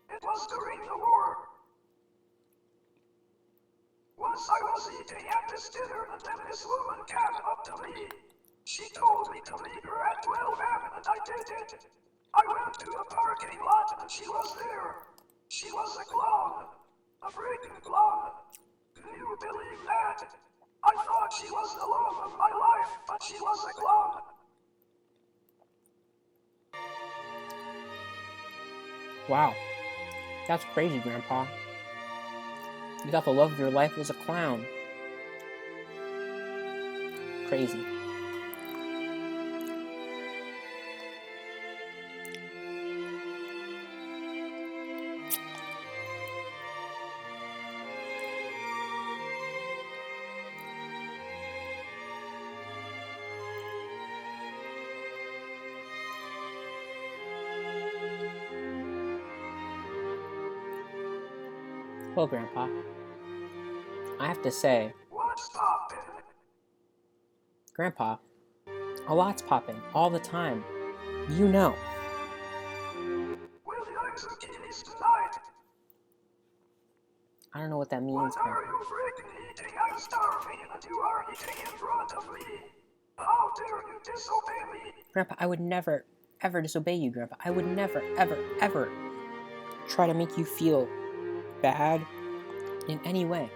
It was during the war. Once I was eating at this dinner and then this woman came up to me. She told me to leave her at 12 a.m. and I did it. I went to a parking lot and she was there. She was a clown. A freaking clown. Can you believe that? I thought she was the love of my life, but she was a clown. Wow. That's crazy, Grandpa. You thought the love of your life was a clown. Crazy. Well, Grandpa, I have to say, What's poppin'? Grandpa, a lot's popping all the time. You know. Will you like zucchinis tonight? I don't know what that means, What are Grandpa. you freaking eating? I'm starving and you are eating in front of me. How dare you disobey me? Grandpa, I would never, ever disobey you, Grandpa. I would never, ever, ever try to make you feel bad in any way.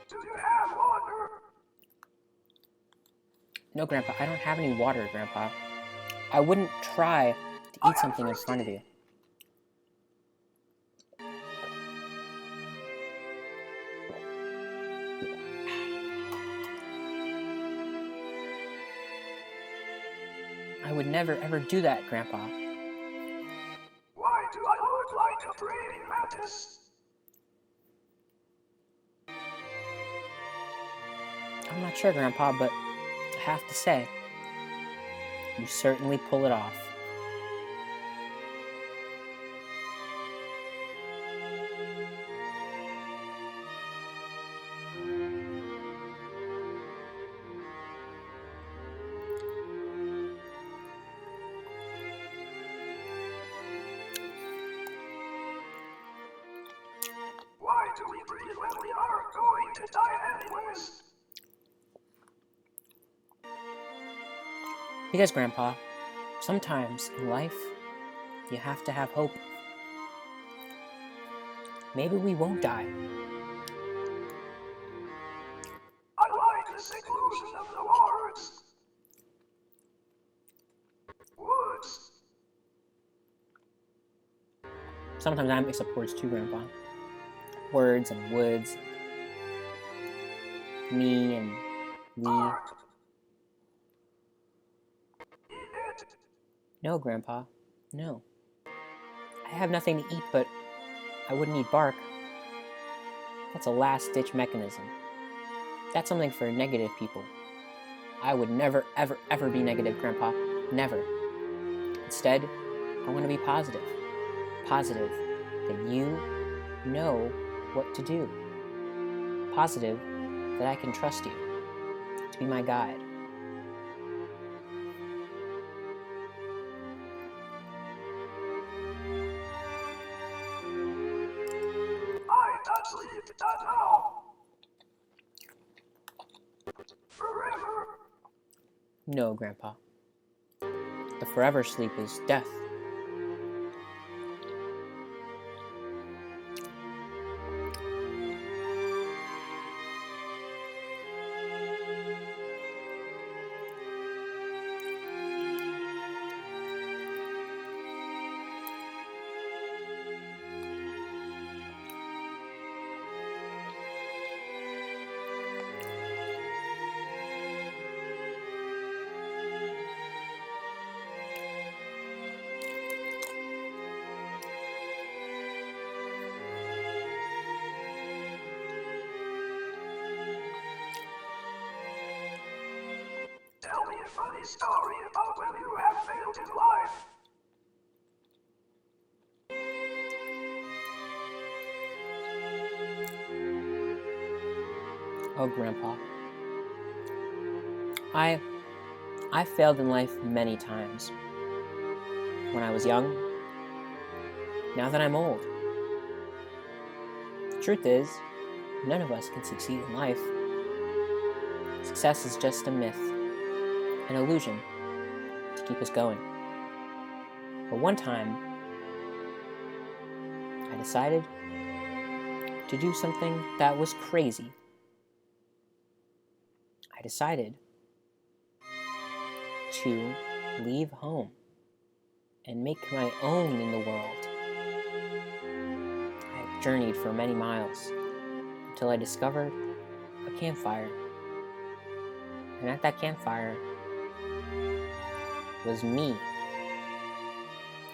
Do you have water? No, Grandpa, I don't have any water, Grandpa. I wouldn't try to eat something in front of you. I would never, ever do that, Grandpa. Why do I look like a praying mantis? I'm not sure, Grandpa, but I have to say, you certainly pull it off. to die anyways. Because, Grandpa, sometimes in life, you have to have hope. Maybe we won't die. I like the seclusion of the woods. Sometimes I mix up words too, Grandpa. Words and woods. Me and we. Bark. Eat it. No, Grandpa. No. I have nothing to eat, but I wouldn't eat bark. That's a last-ditch mechanism. That's something for negative people. I would never, ever, ever be negative, Grandpa. Never. Instead, I want to be positive. Positive that you know what to do. Positive that I can trust you to be my guide. I don't sleep that now. Forever. No, Grandpa. The forever sleep is death. Tell me a funny story about when you have failed in life. Oh, Grandpa. I failed in life many times. When I was young, now that I'm old. The truth is, none of us can succeed in life. Success is just a myth, an illusion to keep us going. But one time, I decided to do something that was crazy. I decided to leave home and make my own in the world. I journeyed for many miles until I discovered a campfire. And at that campfire was me.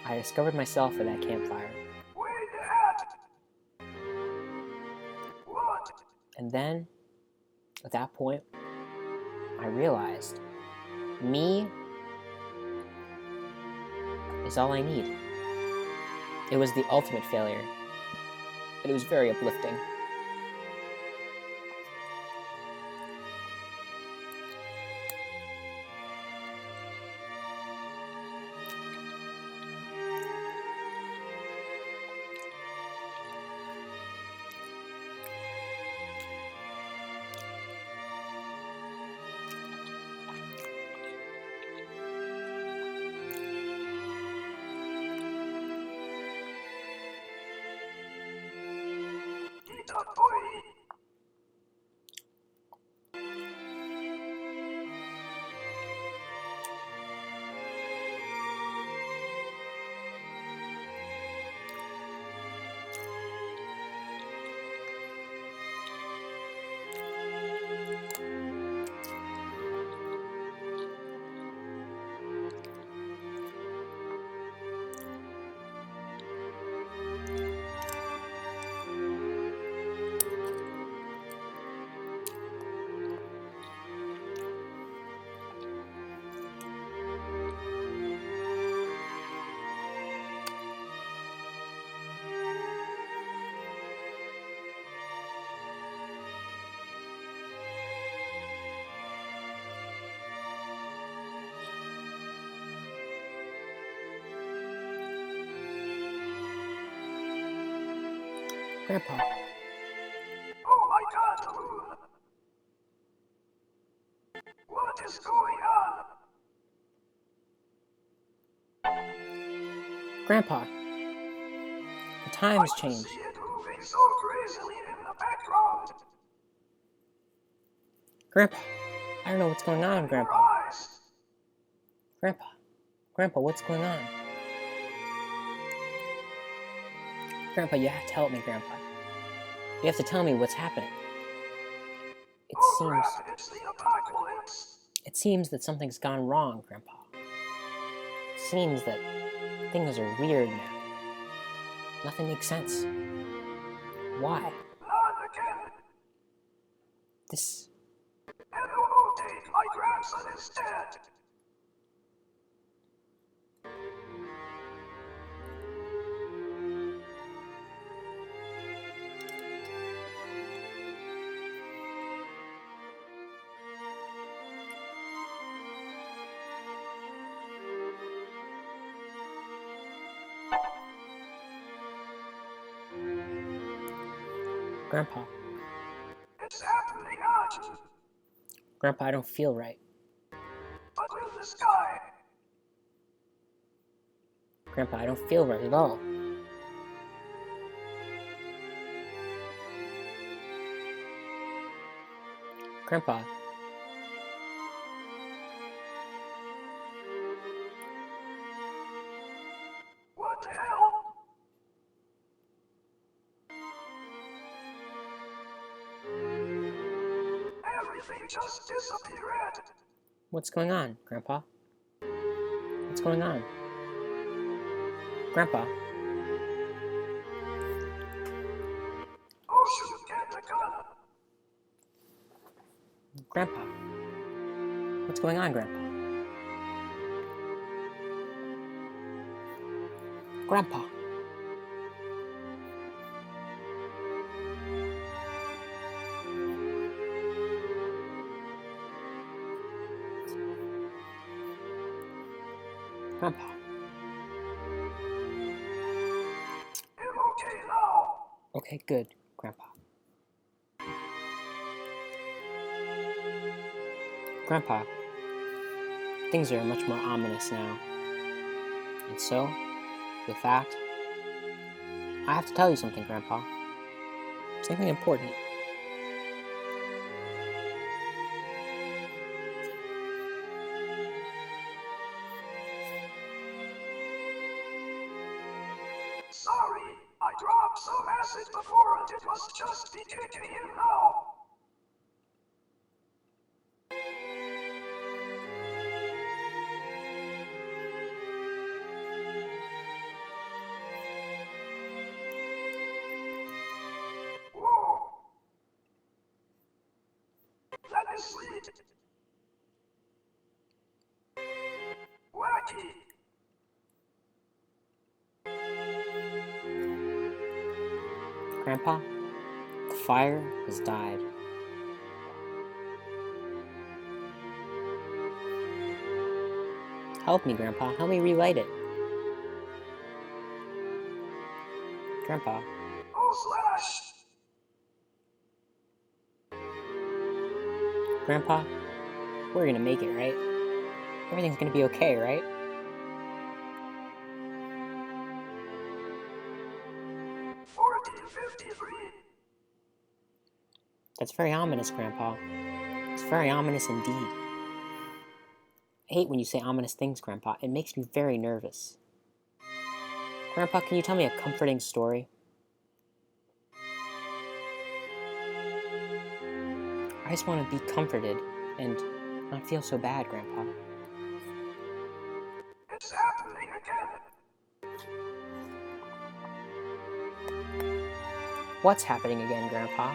I discovered myself at that campfire. Wait at. What? And then, at that point, I realized me is all I need. It was the ultimate failure, but it was very uplifting. Eat up, boy. Grandpa, Oh my God, Grandpa, the time has I can changed. see it moving so crazily in the background. Grandpa, I don't know what's going on, Your Grandpa. eyes. Grandpa, what's going on? Grandpa, you have to help me, Grandpa. You have to tell me what's happening. Oh crap, it's the apocalypse. It seems that something's gone wrong, Grandpa. It seems that things are weird now. Nothing makes sense. Why? Not again. This... No, Dave, my grandson is dead. Grandpa, It's happening not. Grandpa, I don't feel right. But in the sky. Grandpa, I don't feel right at all. Grandpa, What the hell? Everything just disappeared. what's going on, Grandpa? What's going on? Grandpa, Oh shoot, get the gun. Grandpa, what's going on, Grandpa? Grandpa, Grandpa, I'm okay now. okay, good, Grandpa. Grandpa, things are much more ominous now. And so, with that, I have to tell you something, Grandpa. Something important. Sorry, I dropped some acid before and it must just be kicking in now. Whoa. Let me sleep. Wacky. Grandpa, the fire has died. Help me, Grandpa. Help me relight it. Grandpa, Oh slash. Grandpa, we're gonna make it, right? Everything's gonna be okay, right? 1453. That's very ominous, Grandpa. It's very ominous indeed. I hate when you say ominous things, Grandpa. It makes me very nervous. Grandpa, can you tell me a comforting story? I just want to be comforted and not feel so bad, Grandpa. It's happening again. What's happening again, Grandpa?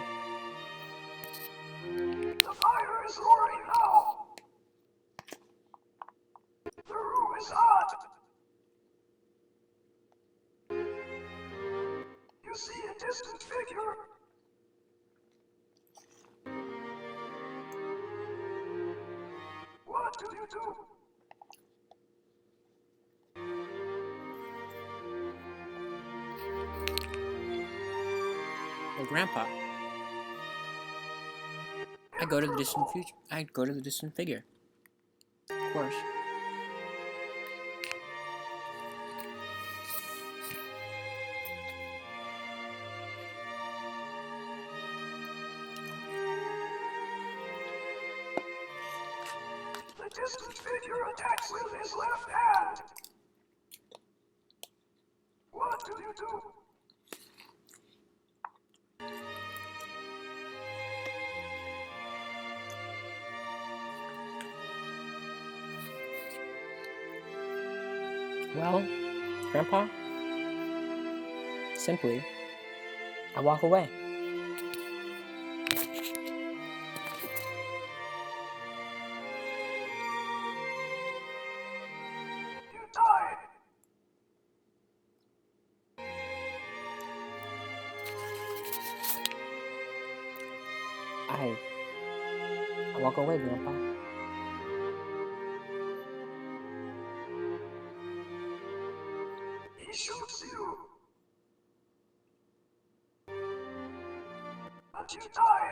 The fire is roaring now. The room is hot. You see a distant figure. What do you do? Well, Grandpa, I go to the distant future. I go to the distant figure. Of course. distant figure attacks with his left hand. What do you do? Well, Grandpa, simply, I walk away. You die. I walk away, Grandpa. He shoots you. But you die.